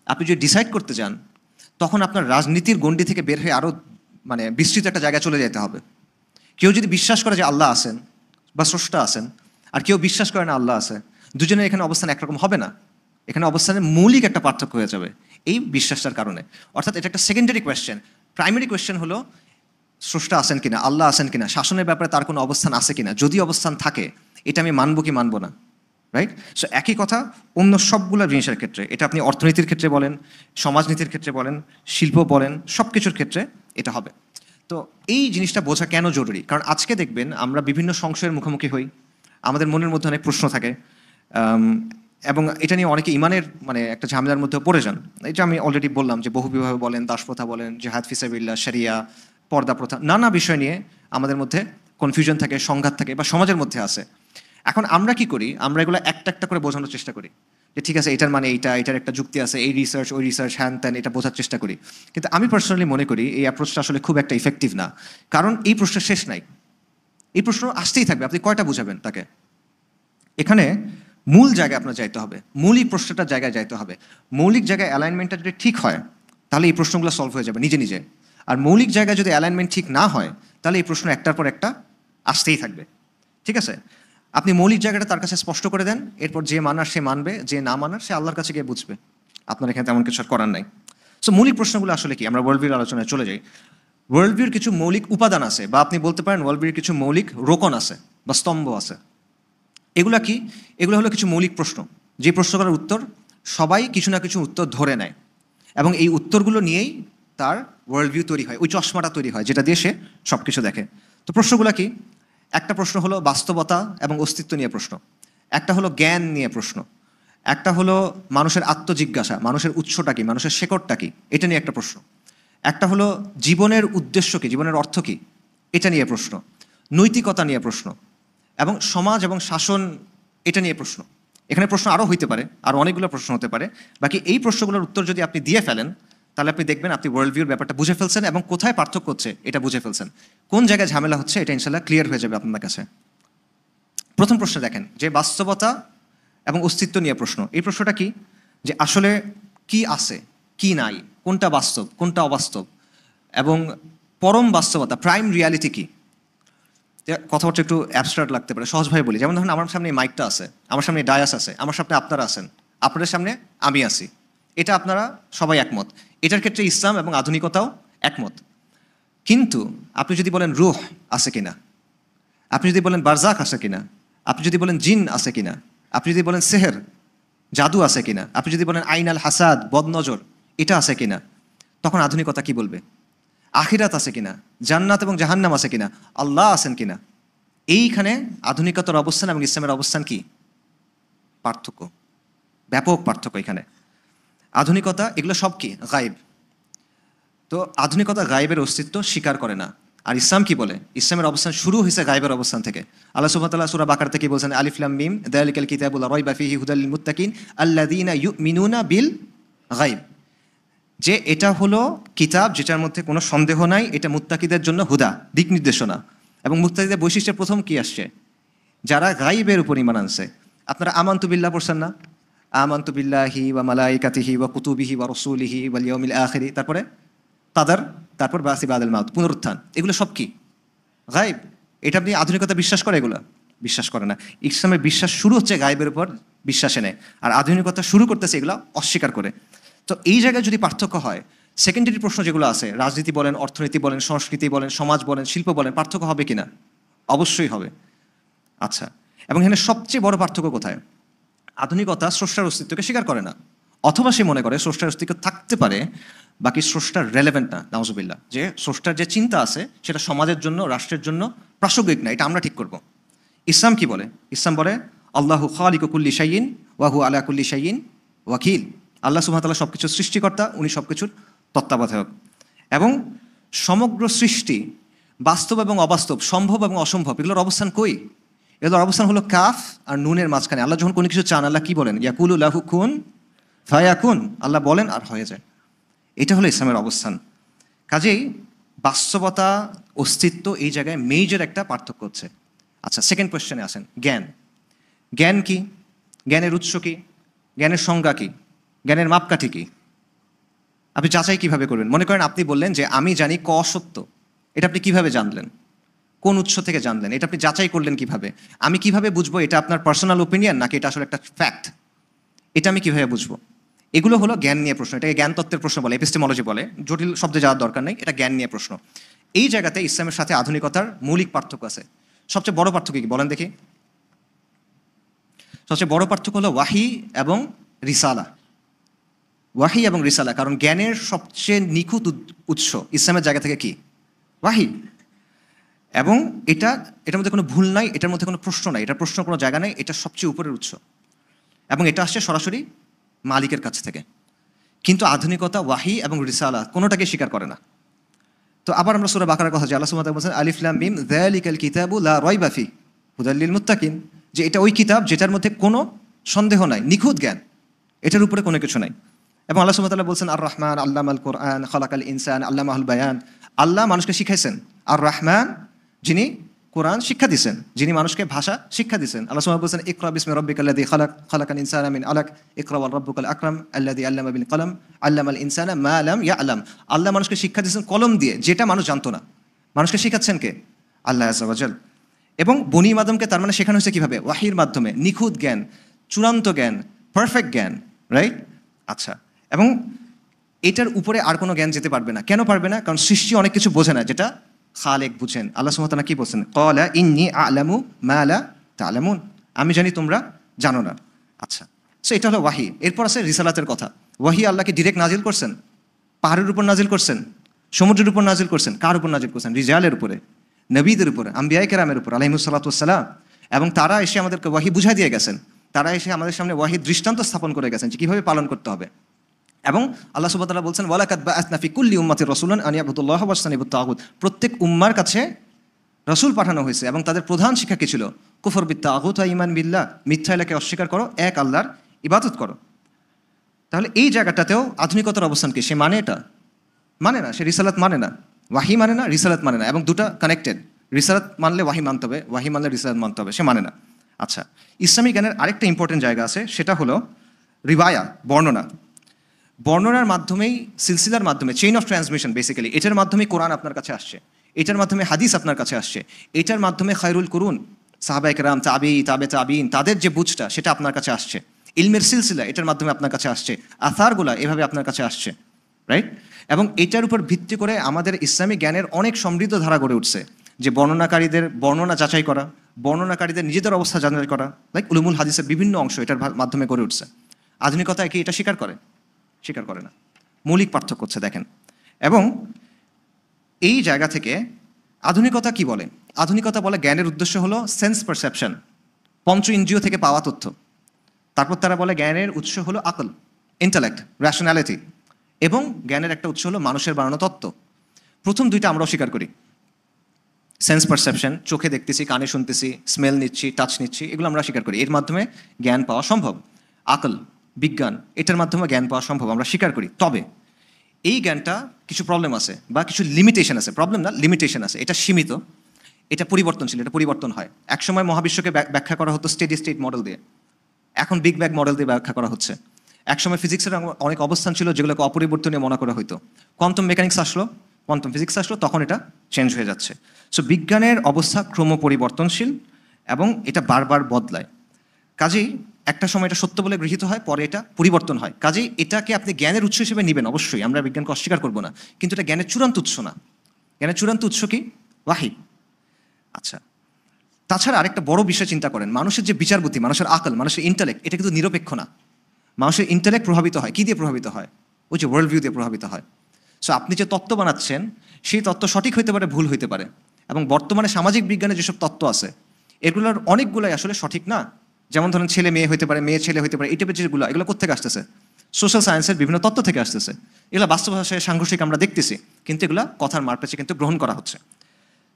আপনি যদি ডিসাইড করতে যান, তখন আপনার রাজনীতির গণ্ডি থেকে বের হয়ে আরও মানে বিস্তৃত একটা জায়গায় চলে যেতে হবে। কেউ যদি বিশ্বাস করে যে আল্লাহ আছেন বা স্রষ্টা আছেন, আর কেউ বিশ্বাস করে না আল্লাহ আছে, দুজনের এখানে অবস্থান একরকম হবে না। এখানে অবস্থানের মৌলিক একটা পার্থক্য হয়ে যাবে এই বিশ্বাসটার কারণে। অর্থাৎ এটা একটা সেকেন্ডারি কোয়েশ্চেন। প্রাইমারি কোয়েশ্চেন হলো স্রষ্টা আছেন কিনা, আল্লাহ আছেন কিনা, শাসনের ব্যাপারে তার কোনো অবস্থান আছে কিনা, যদি অবস্থান থাকে এটা আমি মানবো কি মানবো না, রাইট? সো একই কথা অন্য সবগুলো জিনিসের ক্ষেত্রে, এটা আপনি অর্থনীতির ক্ষেত্রে বলেন, সমাজনীতির ক্ষেত্রে বলেন, শিল্প বলেন, সব কিছুর ক্ষেত্রে এটা হবে। তো এই জিনিসটা বোঝা কেন জরুরি? কারণ আজকে দেখবেন আমরা বিভিন্ন সংশয়ের মুখোমুখি হই, আমাদের মনের মধ্যে অনেক প্রশ্ন থাকে, এবং এটা নিয়ে অনেকে ইমানের মানে একটা ঝামেলার মধ্যে পড়ে যান। এটা আমি অলরেডি বললাম যে বহুবিবাহ বলেন, দাসপ্রথা বলেন, জিহাদ ফিসাবিল্লাহ, শরিয়া, পর্দা প্রথা, নানা বিষয় নিয়ে আমাদের মধ্যে কনফিউশন থাকে, সংঘাত থাকে বা সমাজের মধ্যে আছে। এখন আমরা কি করি, আমরা এগুলো একটা একটা করে বোঝানোর চেষ্টা করি যে ঠিক আছে এটার মানে এইটা, এটার একটা যুক্তি আছে, এই রিসার্চ ওই রিসার্চ, হ্যান ত্যান, এটা বোঝার চেষ্টা করি। কিন্তু আমি পার্সোনালি মনে করি এই অ্যাপ্রোচটা আসলে খুব একটা ইফেক্টিভ না। কারণ এই প্রশ্নের শেষ নাই, এই প্রশ্ন আসতেই থাকবে, আপনি কয়টা বুঝাবেন তাকে। এখানে মূল জায়গায় আপনার যাইতে হবে, মৌলিক প্রশ্নটার জায়গায় যাইতে হবে। মৌলিক জায়গায় অ্যালাইনমেন্টটা যদি ঠিক হয় তাহলে এই প্রশ্নগুলো সলভ হয়ে যাবে নিজে নিজে। আর মৌলিক জায়গায় যদি অ্যালাইনমেন্ট ঠিক না হয় তাহলে এই প্রশ্ন একটার পর একটা আসতেই থাকবে। ঠিক আছে, আপনি মৌলিক জায়গাটা তার কাছে স্পষ্ট করে দেন, এরপর যে মানার সে মানবে, যে না মানার সে আল্লাহর কাছে গিয়ে বুঝবে। আপনার এখানে তেমন কিছু করার নাই। সো মৌলিক প্রশ্নগুলো আসলে কি, আমরা ওয়ার্ল্ড ভিউর আলোচনায় চলে যাই। ওয়ার্ল্ড ভিউর কিছু মৌলিক উপাদান আছে, বা আপনি বলতে পারেন ওয়ার্ল্ড ভিউর কিছু মৌলিক রোকন আছে বা স্তম্ভ আছে। এগুলা কি? এগুলো হলো কিছু মৌলিক প্রশ্ন, যে প্রশ্নগুলোর উত্তর সবাই কিছু না কিছু উত্তর ধরে নেয়, এবং এই উত্তরগুলো নিয়েই তার ওয়ার্ল্ড ভিউ তৈরি হয়, ওই চশমাটা তৈরি হয় যেটা দিয়ে সে সব কিছু দেখে। তো প্রশ্নগুলো কি? একটা প্রশ্ন হলো বাস্তবতা এবং অস্তিত্ব নিয়ে প্রশ্ন, একটা হলো জ্ঞান নিয়ে প্রশ্ন, একটা হলো মানুষের আত্মজিজ্ঞাসা, মানুষের উৎসটা কি, মানুষের শেকড়টা কি, এটা নিয়ে একটা প্রশ্ন, একটা হলো জীবনের উদ্দেশ্য কি, জীবনের অর্থ কি, এটা নিয়ে প্রশ্ন, নৈতিকতা নিয়ে প্রশ্ন, এবং সমাজ এবং শাসন, এটা নিয়ে প্রশ্ন। এখানে প্রশ্ন আরও হইতে পারে, আরও অনেকগুলো প্রশ্ন হতে পারে। বাকি এই প্রশ্নগুলোর উত্তর যদি আপনি দিয়ে ফেলেন তাহলে আপনি দেখবেন আপনি ওয়ার্ল্ড ভিউর ব্যাপারটা বুঝে ফেলছেন, এবং কোথায় পার্থক্য হচ্ছে এটা বুঝে ফেলছেন, কোন জায়গায় ঝামেলা হচ্ছে এটা ইনশাল্লাহ ক্লিয়ার হয়ে যাবে আপনার কাছে। প্রথম প্রশ্ন দেখেন, যে বাস্তবতা এবং অস্তিত্ব নিয়ে প্রশ্ন। এই প্রশ্নটা কি, যে আসলে কি আছে কি নাই, কোনটা বাস্তব কোনটা অবাস্তব, এবং পরম বাস্তবতা, প্রাইম রিয়ালিটি কি। কথাবার্তা একটু অ্যাবস্ট্রাক্ট লাগতে পারে, সহজভাবে বলি। যেমন ধরুন আমার সামনে এই মাইকটা আছে, আমার সামনে ডায়াস আছে, আমার সামনে আপনারা আছেন, আপনাদের সামনে আমি আছি, এটা আপনারা সবাই একমত। এটার ক্ষেত্রে ইসলাম এবং আধুনিকতাও একমত। কিন্তু আপনি যদি বলেন রূহ আছে কিনা, আপনি যদি বলেন বারজাক আছে কিনা, আপনি যদি বলেন জিন আছে কিনা, আপনি যদি বলেন সেহের জাদু আছে কিনা, আপনি যদি বলেন আইন আল হাসাদ বদনজর এটা আছে কিনা, তখন আধুনিকতা কি বলবে? আখিরাত আছে কিনা, জান্নাত এবং জাহান্নাম আছে কিনা, আল্লাহ আছেন কিনা। এইখানে আধুনিকতার অবস্থান এবং ইসলামের অবস্থান কি, পার্থক্য, ব্যাপক পার্থক্য এখানে। আধুনিকতা এগুলো সব কি গায়েব, তো আধুনিকতা গায়েবের অস্তিত্ব স্বীকার করে না। আর ইসলাম কি বলে? ইসলামের অবস্থান শুরু হয়েছে গায়েবের অবস্থান থেকে। আল্লাহ সুবহানাহু ওয়া তাআলা সূরা বাকারা থেকে বলছেন আলিফ লাম মিম যালিকাল কিতাবু লা রাইবা ফীহি হুদাল লিল মুত্তাকিন আল্লাযীনা ইউমিনুনা বিল গায়ব, যে এটা হলো কিতাব যেটার মধ্যে কোনো সন্দেহ নাই, এটা মুত্তাকিদের জন্য হুদা, দিক নির্দেশনা। এবং মুত্তাকিদের বৈশিষ্ট্যের প্রথম কি আসছে? যারা গায়েবের উপর ঈমান আনছে। আপনারা আমানতু বিল্লাহ পড়ছেন না? আমানতু বিল্লাহি ওয়া মালাইকাতিহি ওয়া কুতুবিহি ওয়া রাসূলিহি ওয়াল ইয়াউমিল আখির, তারপরে কাদার, তারপর বাসি বাদাল মাউত, পুনরুত্থান, এগুলো সব কি গায়েব। এটা আপনি আধুনিকতা বিশ্বাস করে? এগুলো বিশ্বাস করে না। ইসলামের বিশ্বাস শুরু হচ্ছে গায়েবের উপর বিশ্বাসে নেয়, আর আধুনিকতা শুরু করতেছে এগুলো অস্বীকার করে। তো এই জায়গায় যদি পার্থক্য হয়, সেকেন্ডারি প্রশ্ন যেগুলো আছে, রাজনীতি বলেন, অর্থনীতি বলেন, সংস্কৃতি বলেন, সমাজ বলেন, শিল্প বলেন, পার্থক্য হবে কিনা? অবশ্যই হবে। আচ্ছা, এবং এখানে সবচেয়ে বড় পার্থক্য কোথায়? আধুনিকতা স্রষ্টার অস্তিত্বকে স্বীকার করে না, অথবা সে মনে করে স্রষ্টার অস্তিত্ব থাকতে পারে, বাকি স্রষ্টার রেলেভেন্ট না, নাউজুবিল্লাহ, যে স্রষ্টার যে চিন্তা আছে সেটা সমাজের জন্য, রাষ্ট্রের জন্য প্রাসঙ্গিক না, এটা আমরা ঠিক করব। ইসলাম কি বলে? ইসলাম বলে আল্লাহু খালিকু কুল্লি শাইইন ওয়া হুয়া আলা কুল্লি শাইইন ওয়াকিল। আল্লাহ সুবহানাহু ওয়া তাআলা সব কিছুর সৃষ্টিকর্তা, উনি সব কিছুর তত্ত্বাবধায়ক। এবং সমগ্র সৃষ্টি, বাস্তব এবং অবাস্তব, সম্ভব এবং অসম্ভব, এগুলোর অবস্থান কই? এগুলোর অবস্থান হলো কাফ আর নুনের মাঝখানে। আল্লাহ যখন কোনো কিছু চান, আল্লাহ কি বলেন? ইয়াকুলু লাহু কুন ফায়াকুন, আল্লাহ বলেন আর হয়ে যায়। এটা হলো ইসলামের অবস্থান। কাজেই বাস্তবতা, অস্তিত্ব, এই জায়গায় মেজর একটা পার্থক্য হচ্ছে। আচ্ছা, সেকেন্ড কোয়েশ্চেনে আসেন, জ্ঞান। জ্ঞান কি? জ্ঞানের উৎস কি? জ্ঞানের সংজ্ঞা কি? জ্ঞানের মাপকাঠি কি? আপনি যাচাই কিভাবে করবেন? মনে করেন আপনি বললেন যে আমি জানি ক সত্য, এটা আপনি কিভাবে জানলেন? কোন উৎস থেকে জানলেন? এটা আপনি যাচাই করলেন কিভাবে? আমি কিভাবে বুঝবো এটা আপনার পার্সোনাল ওপিনিয়ন নাকি এটা আসলে একটা ফ্যাক্ট? এটা আমি কিভাবে বুঝবো? এগুলো হলো জ্ঞান নিয়ে প্রশ্ন। এটাকে জ্ঞান তত্ত্বের প্রশ্ন বলে, এপিস্টেমোলজি বলে। জটিল শব্দে যাওয়ার দরকার নেই, এটা জ্ঞান নিয়ে প্রশ্ন। এই জায়গাতে ইসলামের সাথে আধুনিকতার মৌলিক পার্থক্য আছে। সবচেয়ে বড় পার্থক্য কি বলেন দেখি? সবচেয়ে বড় পার্থক্য হলো ওয়াহি এবং রিসালা। ওয়াহি এবং রিসালা, কারণ জ্ঞানের সবচেয়ে নিখুঁত উৎস ইসলামের জায়গা থেকে কি? ওয়াহি। এবং এটার মধ্যে কোনো ভুল নাই, এটার মধ্যে কোনো প্রশ্ন নাই, এটার প্রশ্ন কোনো জায়গা নেই, এটা সবচেয়ে উপরের উৎস। এবং এটা আসছে সরাসরি মালিকের কাছ থেকে। কিন্তু আধুনিকতা ওয়াহি এবং রিসালাত কোনোটাকে স্বীকার করে না। তো আবার আমরা সূরা বাকারার কথা যে আল্লাহ সুবহানাহু ওয়া তাআলা বলেছেন আলিফ লাম মিম যালিকাল কিতাবু লা রাইবা ফি হুদাল লিল মুত্তাকিন, যে এটা ওই কিতাব যেটার মধ্যে কোনো সন্দেহ নাই, নিখুঁত জ্ঞান, এটার উপরে কোনো কিছু নাই। এবং আল্লাহ সুবহানাহু ওয়া তাআলা বলছেন আর রহমান আল্লামাল কোরআন খালাকাল ইনসান আল্লামাহুল বায়ান, আল্লাহ মানুষকে শিখাইছেন। আর রহমান যিনি কোরআন শিক্ষা দিয়েছেন, যিনি মানুষকে ভাষা শিক্ষা দিয়েছেন। আল্লাহ সুবহানাহু ওয়া তাআলা বলছেন ইকরা বিসমি রাব্বিকাল্লাযী খালাক খালাকাল ইনসানা মিন আলাক ইকরা ওয়া রাব্বুকাল আকরাম আল্লাযী আল্লামা বিল কলম আল্লামাল ইনসানা মা লাম ইয়ালাম। আল্লাহ মানুষকে শিক্ষা দিয়েছেন কলম দিয়ে, যেটা মানুষ জানতো না। মানুষকে শিখাচ্ছেন কে? আল্লাহ আযজা ওয়া জাল। এবং বনি আদমকে তার মানে শেখানো হয়েছে কিভাবে? ওয়াহির মাধ্যমে, নিখুঁত জ্ঞান, চূড়ান্ত জ্ঞান, পারফেক্ট জ্ঞান, রাইট? আচ্ছা, এবং এটার উপরে আর কোনো জ্ঞান যেতে পারবে না। কেন পারবে না? কারণ সৃষ্টি অনেক কিছু বোঝে না যেটা খালেক বুঝেন। আল্লাহ সুবহানাহু ওয়া তাআলা কি বলছেন? ক্বালা ইন্নী আ'লামু মা লা তা'লামুন, আমি জানি তোমরা জানো না। আচ্ছা, সো এটা হলো ওয়াহি। এরপর আছে রিসালাতের কথা। ওয়াহি আল্লাহকে ডিরেক্ট নাজিল করছেন, পাহাড়ের উপর নাজিল করছেন, সমুদ্রের উপর নাজিল করছেন। কার উপর নাজিল করছেন? রিজালের উপরে, নবীদের উপরে, আম্বিয়ায়ে কেরামের উপর আলাইহিমুস সালাতু ওয়াস সালাম। এবং তারা এসে আমাদেরকে ওয়াহি বুঝাই দিয়ে গেছেন। তারা এসে আমাদের সামনে ওয়াহির দৃষ্টান্ত স্থাপন করে গেছেন যে কীভাবে পালন করতে হবে। এবং আল্লাহ সুবহানাহু ওয়া তাআলা বলছেন ওয়ালাকাদ বাআসনা ফি কুল্লি উম্মাতির রাসূলান আন ইয়াবুদুল্লাহ ওয়াজতানিবুত তাগুত, প্রত্যেক উম্মার কাছে রাসূল পাঠানো হয়েছে এবং তাদের প্রধান শিক্ষা কী ছিল? কুফর বিত তাগুত ওয়া ঈমান বিল্লাহ, মিথ্যা এলাকে অস্বীকার করো, এক আল্লাহর ইবাদত করো। তাহলে এই জায়গাটাতেও আধুনিকতার অবস্থান কি? সে মানে এটা মানে না, সে রিসালাত মানে না, ওয়াহি মানে না, রিসালাত মানে না, এবং দুটা কানেক্টেড। রিসালাত মানলে ওয়াহি মানতে হবে, ওয়াহি মানলে রিসালাত মানতে হবে, সে মানে না। আচ্ছা, ইসলামী জ্ঞানের আরেকটা ইম্পর্টেন্ট জায়গা আছে, সেটা হলো রিবায়া, বর্ণনা। বর্ণনার মাধ্যমেই, সিলসিলার মাধ্যমে, চেইন অফ ট্রান্সমিশন বেসিক্যালি, এটার মাধ্যমে কোরআন আপনার কাছে আসছে, এটার মাধ্যমে হাদিস আপনার কাছে আসছে, এটার মাধ্যমে খায়রুল কুরুন, সাহাবায়ে কেরাম, তাবেঈ, তাবে তাবিঈন, তাদের যে বুঝটা সেটা আপনার কাছে আসছে। ইলমের সিলসিলা এটার মাধ্যমে আপনার কাছে আসছে, আথারগুলা এভাবে আপনার কাছে আসছে, রাইট? এবং এটার উপর ভিত্তি করে আমাদের ইসলামী জ্ঞানের অনেক সমৃদ্ধ ধারা গড়ে উঠছে, যে বর্ণনাকারীদের বর্ণনা যাচাই করা, বর্ণনাকারীদের নিজেদের অবস্থা যাচাই করা, লাইক উলুমুল হাদিসের বিভিন্ন অংশ এটার মাধ্যমে গড়ে উঠছে। আধুনিকতা কি এটা স্বীকার করে? স্বীকার করে না। মৌলিক পার্থক্য হচ্ছে দেখেন। এবং এই জায়গা থেকে আধুনিকতা কি বলে? আধুনিকতা বলে জ্ঞানের উদ্দেশ্য হলো সেন্স পারসেপশন, পঞ্চ ইন্দ্রিয় থেকে পাওয়া তথ্য। তারপর তারা বলে জ্ঞানের উৎস হলো আকল, ইন্টালেক্ট, র্যাশনালিটি, এবং জ্ঞানের একটা উৎস হলো মানুষের বানানো তত্ত্ব। প্রথম দুইটা আমরাও স্বীকার করি। সেন্স পারসেপশন, চোখে দেখতেছি, কানে শুনতেছি, স্মেল নিচ্ছি, টাচ নিচ্ছি, এগুলো আমরা স্বীকার করি, এর মাধ্যমে জ্ঞান পাওয়া সম্ভব। আকল, বিজ্ঞান, এটার মাধ্যমে জ্ঞান পাওয়া সম্ভব, আমরা স্বীকার করি। তবে এই জ্ঞানটা কিছু প্রবলেম আছে বা কিছু লিমিটেশন আছে, প্রবলেম না, লিমিটেশন আছে। এটা সীমিত, এটা পরিবর্তনশীল, এটা পরিবর্তন হয়। একসময় মহাবিশ্বকে ব্যাখ্যা করা হতো স্টেডি স্টেট মডেল দিয়ে, এখন বিগ ব্যাং মডেল দিয়ে ব্যাখ্যা করা হচ্ছে। একসময় ফিজিক্সের অনেক অবস্থান ছিল যেগুলোকে অপরিবর্তনীয় মনে করা হতো। কোয়ান্টাম মেকানিক্স আসলো, কোয়ান্টাম ফিজিক্স আসলো, তখন এটা চেঞ্জ হয়ে যাচ্ছে। সো বিজ্ঞানের অবস্থা ক্রম পরিবর্তনশীল এবং এটা বারবার বদলায়। কাজেই একটা সময় এটা সত্য বলে গৃহীত হয়, পরে এটা পরিবর্তন হয়। কাজেই এটাকে আপনি জ্ঞানের উৎস হিসেবে নেবেন, অবশ্যই আমরা বিজ্ঞানকে অস্বীকার করবো না, কিন্তু এটা জ্ঞানের চূড়ান্ত উৎস না। জ্ঞানের চূড়ান্ত উৎস কি? ওয়াহি। আচ্ছা, তাছাড়া আরেকটা বড় বিষয় চিন্তা করেন, মানুষের যে বিচার বুদ্ধি, মানুষের আকল, মানুষের ইন্টেলেক্ট, এটা কিন্তু নিরপেক্ষ না। মানুষের ইন্টেলেক্ট প্রভাবিত হয়, কী দিয়ে প্রভাবিত হয়? ওই যে ওয়ার্ল্ড ভিউ দিয়ে প্রভাবিত হয়। সো আপনি যে তত্ত্ব বানাচ্ছেন, সেই তত্ত্ব সঠিক হইতে পারে, ভুল হইতে পারে। এবং বর্তমানে সামাজিক বিজ্ঞানে যেসব তত্ত্ব আছে, এগুলোর অনেকগুলোই আসলে সঠিক না। যেমন ধরেন ছেলে মেয়ে হইতে পারে, মেয়ে ছেলে হইতে পারে, এই টাইপের যেগুলো, এগুলো কোথেকে আসতেছে? সোশ্যাল সায়েন্সের বিভিন্ন তত্ত্ব থেকে আসতেছে। এগুলো বাস্তব ভাষায় সাংঘর্ষিক আমরা দেখতেছি, কিন্তু এগুলো কথার মারপেচে কিন্তু গ্রহণ করা হচ্ছে।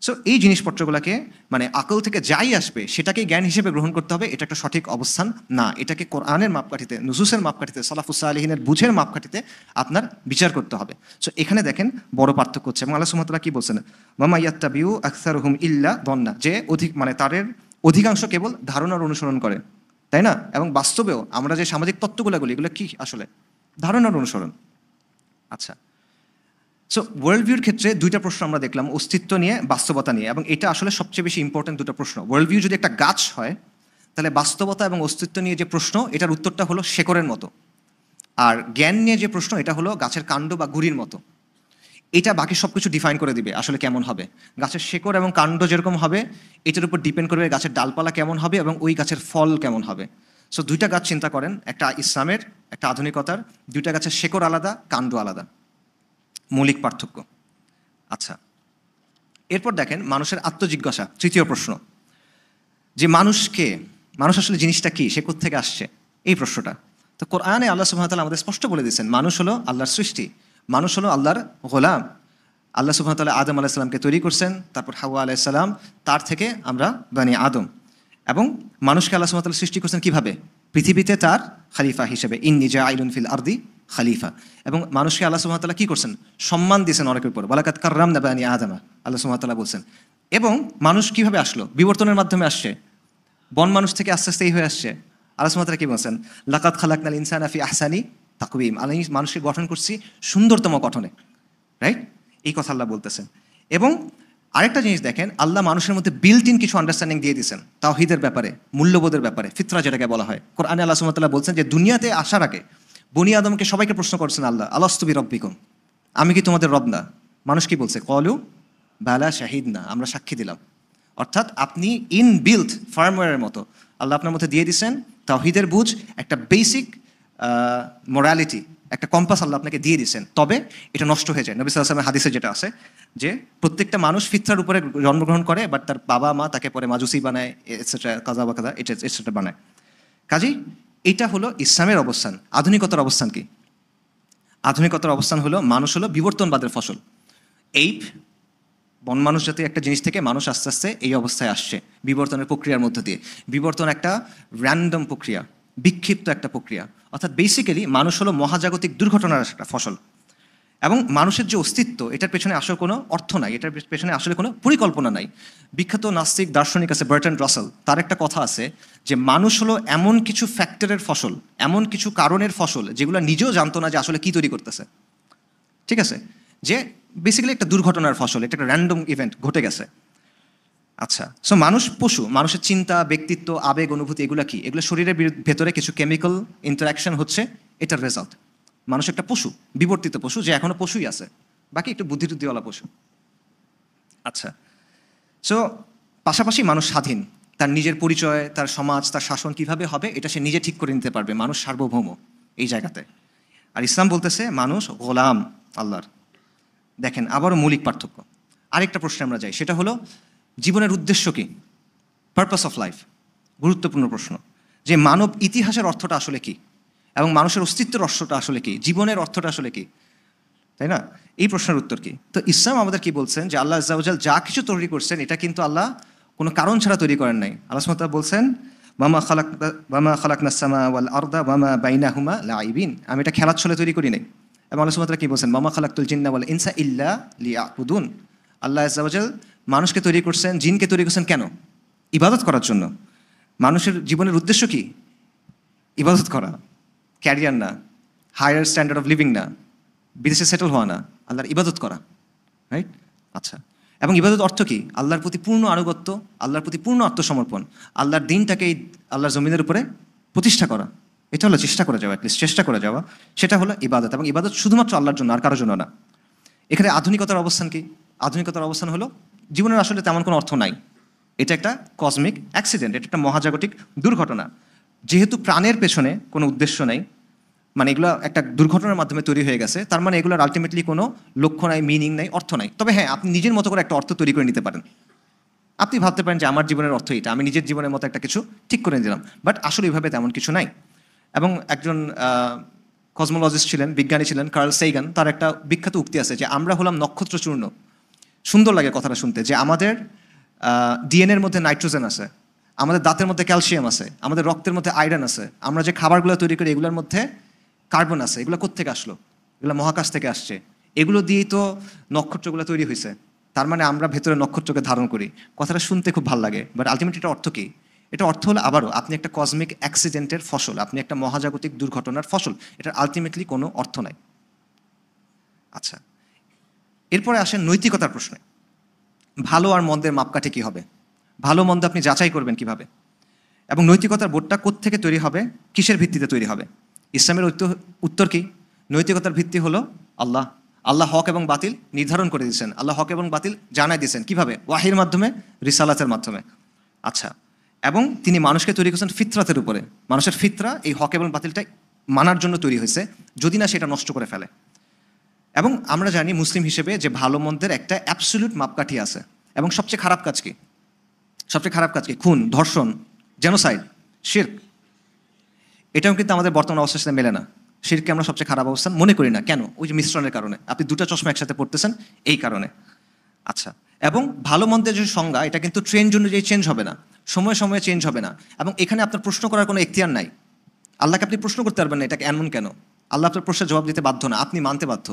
সো এই জিনিসপত্রগুলোকে, মানে আকল থেকে যাই আসবে সেটাকে জ্ঞান হিসেবে গ্রহণ করতে হবে, এটা একটা সঠিক অবস্থান না। এটাকে কোরআনের মাপকাঠিতে, নুসুসের মাপকাঠিতে, সালাফুস সালিহিনের বুঝের মাপকাঠিতে আপনার বিচার করতে হবে। সো এখানে দেখেন বড় পার্থক্য হচ্ছে। এবং আল্লাহ সুবহানাহু ওয়া তাআলা কি বলছেন? মামা ইয়াত্তাবিউ আকসারুহুম ইল্লা দন্না, যে মানে তাদের অধিকাংশ কেবল ধারণার অনুসরণ করে, তাই না? এবং বাস্তবেও আমরা যে সামাজিক তত্ত্বগুলো বলি, এগুলো কি আসলে? ধারণার অনুসরণ। আচ্ছা, সো ওয়ার্ল্ড ভিউর ক্ষেত্রে দুইটা প্রশ্ন আমরা দেখলাম, অস্তিত্ব নিয়ে, বাস্তবতা নিয়ে। এবং এটা আসলে সবচেয়ে বেশি ইম্পর্টেন্ট দুটো প্রশ্ন। ওয়ার্ল্ড ভিউ যদি একটা গাছ হয়, তাহলে বাস্তবতা এবং অস্তিত্ব নিয়ে যে প্রশ্ন, এটার উত্তরটা হলো শেকড়ের মতো। আর জ্ঞান নিয়ে যে প্রশ্ন, এটা হলো গাছের কাণ্ড বা গুড়ির মতো। এটা বাকি সব কিছু ডিফাইন করে দিবে আসলে কেমন হবে। গাছের শেকড় এবং কাণ্ড যেরকম হবে, এটার উপর ডিপেন্ড করবে গাছের ডালপালা কেমন হবে এবং ওই গাছের ফল কেমন হবে। সো দুইটা গাছ চিন্তা করেন, একটা ইসলামের, একটা আধুনিকতার। দুইটা গাছের শেকড় আলাদা, কাণ্ড আলাদা, মৌলিক পার্থক্য। আচ্ছা, এরপর দেখেন মানুষের আত্মজিজ্ঞাসা, তৃতীয় প্রশ্ন, যে মানুষকে, মানুষ আসলে জিনিসটা কি, সে কোত্থেকে আসছে, এই প্রশ্নটা। তো কোরআনে আল্লাহ সুবহানাহু ওয়া তাআলা আমাদের স্পষ্ট বলে দিয়েছেন, মানুষ হলো আল্লাহর সৃষ্টি, মানুষ হলো আল্লাহর গোলাম। আল্লাহ সুবহানাহু ওয়া তাআলা আদম আলাইহিস সালামকে তৈরি করছেন, তারপর হাওয়া আলাইহিস সালাম, তার থেকে আমরা বানি আদম। এবং মানুষকে আল্লাহ সুবহানাহু ওয়া তাআলা সৃষ্টি করছেন কিভাবে? পৃথিবীতে তার খলিফা হিসেবে, ইন্নী জাইলুন ফিল আরদি খলিফা। এবং মানুষকে আল্লাহ সুবহানাহু ওয়া তাআলা কি করছেন? সম্মান দিয়েছেন অনেকের উপর, ওয়ালাকাদ কাররামনা বানি আদমা, আল্লাহ সুবহানাহু ওয়া তাআলা বলছেন। এবং মানুষ কিভাবে আসলো? বিবর্তনের মাধ্যমে আসছে। বন মানুষ থেকে আস্তে আস্তে এই হয়ে আসছে। আল্লাহ সুবহানাহু ওয়া তাআলা কি বলছেন? লাকাদ খালাকনাল ইনসানা ফি আহসানি তাকওয়িম, আমি মানুষকে গঠন করছি সুন্দরতম গঠনে, রাইট? এই কথা আল্লাহ বলতেছেন। এবং আরেকটা জিনিস দেখেন, আল্লাহ মানুষের মধ্যে বিল্ট ইন কিছু আন্ডারস্ট্যান্ডিং দিয়ে দিয়েছেন তাওহীদের ব্যাপারে, মূল্যবোধের ব্যাপারে, ফিতরা যেটাকে বলা হয়। কোরআনে আল্লাহ সুবহানাহু ওয়া তাআলা বলছেন যে দুনিয়াতে আসার আগে বনি আদমকে সবাইকে প্রশ্ন করছেন আল্লাহ, আলাস্তু বিরাব্বিকুম, আমি কি তোমাদের রব না? মানুষ কি বলছে? ক্বালু বালা শাহিদনা, আমরা সাক্ষী দিলাম। অর্থাৎ আপনি ইন বিল্ট ফার্মওয়্যারের মতো আল্লাহ আপনার মধ্যে দিয়ে দিচ্ছেন তাওহীদের বুঝ, একটা বেসিক মোরালিটি, একটা কম্পাস আল্লাহ আপনাকে দিয়ে দিচ্ছেন। তবে এটা নষ্ট হয়ে যায়। নবী সাল্লাল্লাহু আলাইহি ওয়াসাল্লামের হাদিসে যেটা আছে যে প্রত্যেকটা মানুষ ফিতরার উপরে জন্মগ্রহণ করে, বাট তার বাবা মা তাকে পরে মাজুসি বানায়, এটসেট্রা, কাজা বা কাজা, এটসেট্রা বানায়। কাজেই এটা হলো ইসলামের অবস্থান। আধুনিকতার অবস্থান কি? আধুনিকতার অবস্থান হলো মানুষ হলো বিবর্তনবাদের ফসল। এই বন মানুষ জাতীয় একটা জিনিস থেকে মানুষ আস্তে আস্তে এই অবস্থায় আসছে বিবর্তনের প্রক্রিয়ার মধ্য দিয়ে। বিবর্তন একটা র্যান্ডম প্রক্রিয়া, বিক্ষিপ্ত একটা প্রক্রিয়া। অর্থাৎ বেসিক্যালি মানুষ হলো মহাজাগতিক দুর্ঘটনার একটা ফসল। এবং মানুষের যে অস্তিত্ব, এটার পেছনে আসলে কোনো অর্থ নাই, এটার পেছনে আসলে কোনো পরিকল্পনা নাই। বিখ্যাত নাস্তিক দার্শনিক আছে বার্ট্রান্ড রাসেল, তার একটা কথা আছে যে মানুষ হলো এমন কিছু ফ্যাক্টরের ফসল, এমন কিছু কারণের ফসল যেগুলো নিজেও জানতো না যে আসলে কী তৈরি করতেছে। ঠিক আছে? যে বেসিক্যালি একটা দুর্ঘটনার ফসল, এটা একটা র্যান্ডম ইভেন্ট ঘটে গেছে। আচ্ছা, সো মানুষ পশু, মানুষের চিন্তা, ব্যক্তিত্ব, আবেগ, অনুভূতি, এগুলো কি? এগুলো শরীরের ভেতরে কিছু কেমিক্যাল ইন্টারাকশন হচ্ছে, এটার রেজাল্ট। মানুষ একটা পশু, বিবর্তিত পশু, যে এখনো পশুই আছে, বাকি একটু বুদ্ধিটুদ্ধিওয়ালা পশু। আচ্ছা, সো পাশাপাশি মানুষ স্বাধীন, তার নিজের পরিচয়, তার সমাজ, তার শাসন কিভাবে হবে এটা সে নিজে ঠিক করে নিতে পারবে। মানুষ সার্বভৌম এই জায়গাতে। আর ইসলাম বলতেছে মানুষ গোলাম আল্লাহর। দেখেন আবারও মৌলিক পার্থক্য। আরেকটা প্রশ্নে আমরা যাই, সেটা হলো জীবনের উদ্দেশ্য কি? পারপাস অফ লাইফ, গুরুত্বপূর্ণ প্রশ্ন। যে মানব ইতিহাসের অর্থটা আসলে কি, এবং মানুষের অস্তিত্বের অর্থটা আসলে কি, জীবনের অর্থটা আসলে কি, তাই না? এই প্রশ্নের উত্তর কি? তো ইসলাম আমাদের কি বলছেন যে আল্লাহ আজ্জা ওয়া জাল যা কিছু তৈরি করছেন এটা কিন্তু আল্লাহ কোনো কারণ ছাড়া তৈরি করেন নাই। আল্লাহ সুবহানাহু ওয়া তাআলা বলছেন ওয়ামা খালাকনাস সামা ওয়াল আরদা ওয়ামা বাইনাহুমা লাইবিন, আমি এটা খেলার ছলে তৈরি করি নাই। এবং আল্লাহ সুবহানাহু ওয়া তাআলা কি বলছেন? ওয়ামা খালাকতুল জিন্না ওয়াল ইনসা ইল্লা লিয়াবুদুন, আল্লাহ আজ্জা ওয়া জাল মানুষকে তৈরি করছেন, জিনকে তৈরি করছেন কেন? ইবাদত করার জন্য। মানুষের জীবনের উদ্দেশ্য কি? ইবাদত করা, ক্যারিয়ার না, হায়ার স্ট্যান্ডার্ড অফ লিভিং না, বিদেশে সেটেল হওয়া না, আল্লাহর ইবাদত করা, রাইট? আচ্ছা, এবং ইবাদত অর্থ কি? আল্লাহর প্রতি পূর্ণ আনুগত্য, আল্লাহর প্রতি পূর্ণ আত্মসমর্পণ, আল্লাহর দিনটাকে এই আল্লাহর জমিনের উপরে প্রতিষ্ঠা করা। এটা হলো চেষ্টা করে যাওয়া, অ্যাটলিস্ট চেষ্টা করে যাওয়া, সেটা হলো ইবাদত। এবং ইবাদত শুধুমাত্র আল্লাহর জন্য, আর কারোর জন্য না। এখানে আধুনিকতার অবস্থান কি? আধুনিকতার অবস্থান হলো জীবনের আসলে তেমন কোনো অর্থ নাই, এটা একটা কসমিক অ্যাক্সিডেন্ট, এটা একটা মহাজাগতিক দুর্ঘটনা। যেহেতু প্রাণের পেছনে কোনো উদ্দেশ্য নেই, মানে এগুলো একটা দুর্ঘটনার মাধ্যমে তৈরি হয়ে গেছে, তার মানে এগুলোর আলটিমেটলি কোনো লক্ষ্য নাই, মিনিং নাই, অর্থ নাই। তবে হ্যাঁ, আপনি নিজের মতো করে একটা অর্থ তৈরি করে নিতে পারেন। আপনি ভাবতে পারেন যে আমার জীবনের অর্থ এটা, আমি নিজের জীবনের মতো একটা কিছু ঠিক করে দিলাম, বাট আসলে এইভাবে তেমন কিছু নাই। এবং একজন কসমোলজিস্ট ছিলেন, বিজ্ঞানী ছিলেন, কার্ল সেইগান, তার একটা বিখ্যাত উক্তি আছে যে আমরা হলাম নক্ষত্রচূর্ণ। সুন্দর লাগে কথাটা শুনতে, যে আমাদের ডিএনএর মধ্যে নাইট্রোজেন আছে, আমাদের দাঁতের মধ্যে ক্যালসিয়াম আছে, আমাদের রক্তের মধ্যে আয়রন আছে, আমরা যে খাবারগুলো তৈরি করি এগুলোর মধ্যে কার্বন আছে। এগুলো কোত্থেকে আসলো? এগুলো মহাকাশ থেকে আসছে। এগুলো দিয়েই তো নক্ষত্রগুলো তৈরি হয়েছে। তার মানে আমরা ভেতরে নক্ষত্রকে ধারণ করি। কথাটা শুনতে খুব ভালো লাগে, বাট আলটিমেটলি এটা অর্থ কী? এটা অর্থ হলো আবারও আপনি একটা কসমিক অ্যাক্সিডেন্টের ফসল, আপনি একটা মহাজাগতিক দুর্ঘটনার ফসল। এটার আলটিমেটলি কোনো অর্থ নাই। আচ্ছা, এরপরে আসেন নৈতিকতার প্রশ্নে। ভালো আর মন্দের মাপকাঠি কী হবে? ভালো মন্দ আপনি যাচাই করবেন কিভাবে? এবং নৈতিকতার বোর্ডটা কোত্থেকে তৈরি হবে, কিসের ভিত্তিতে তৈরি হবে? ইসলামের উত্তর কি? নৈতিকতার ভিত্তি হলো আল্লাহ। আল্লাহ হক এবং বাতিল নির্ধারণ করে দিয়েছেন, আল্লাহ হক এবং বাতিল জানাই দিয়েছেন। কিভাবে? ওয়াহির মাধ্যমে, রিসালাতের মাধ্যমে। আচ্ছা, এবং তিনি মানুষকে তৈরি করেছেন ফিতরাতের উপরে। মানুষের ফিতরা এই হক এবং বাতিলটা মানার জন্য তৈরি হয়েছে, যদি না সেটা নষ্ট করে ফেলে। এবং আমরা জানি মুসলিম হিসেবে যে ভালো মন্দের একটা অ্যাবসলিউট মাপকাঠি আছে। এবং সবচেয়ে খারাপ কাজ কি? সবচেয়ে খারাপ কাজ কি? খুন, ধর্ষণ, জেনোসাইড, শিরক। এটাও কিন্তু আমাদের বর্তমান অবস্থার সাথে মেলে না। শিরকে আমরা সবচেয়ে খারাপ অবস্থান মনে করি না, কেন? ওই যে মিশ্রণের কারণে, আপনি দুটো চশমা একসাথে পড়তেছেন এই কারণে। আচ্ছা, এবং ভালো মন্দের যে সংজ্ঞা, এটা কিন্তু ট্রেন্ড অনুযায়ী চেঞ্জ হবে না, সময়ে সময়ে চেঞ্জ হবে না, এবং এখানে আপনার প্রশ্ন করার কোনো এখতিয়ার নাই। আল্লাহকে আপনি প্রশ্ন করতে পারবেন না এটাকে এমন কেন। আল্লাহ আপনার প্রশ্নের জবাব দিতে বাধ্য না, আপনি মানতে বাধ্য।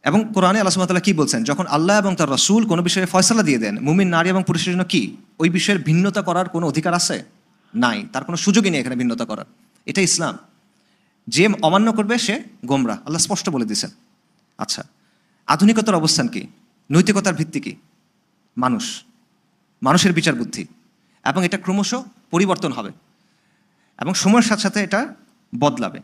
এবং কোরআনে আল্লাহ সুবহানাহু ওয়া তাআলা কি বলছেন, যখন আল্লাহ এবং তার রাসূল কোনো বিষয়ে ফয়সালা দিয়ে দেন, মুমিন নারী এবং পুরুষের জন্য কি ওই বিষয়ের ভিন্নতা করার কোনো অধিকার আছে? নাই, তার কোনো সুযোগই নেই এখানে ভিন্নতা করার। এটা ইসলাম। যে অমান্য করবে সে গোমরা, আল্লাহ স্পষ্ট বলে দিয়েছেন। আচ্ছা, আধুনিকতার অবস্থান কি? নৈতিকতার ভিত্তি কি? মানুষ, মানুষের বিচার বুদ্ধি, এবং এটা ক্রমশ পরিবর্তন হবে এবং সময়ের সাথে সাথে এটা বদলাবে।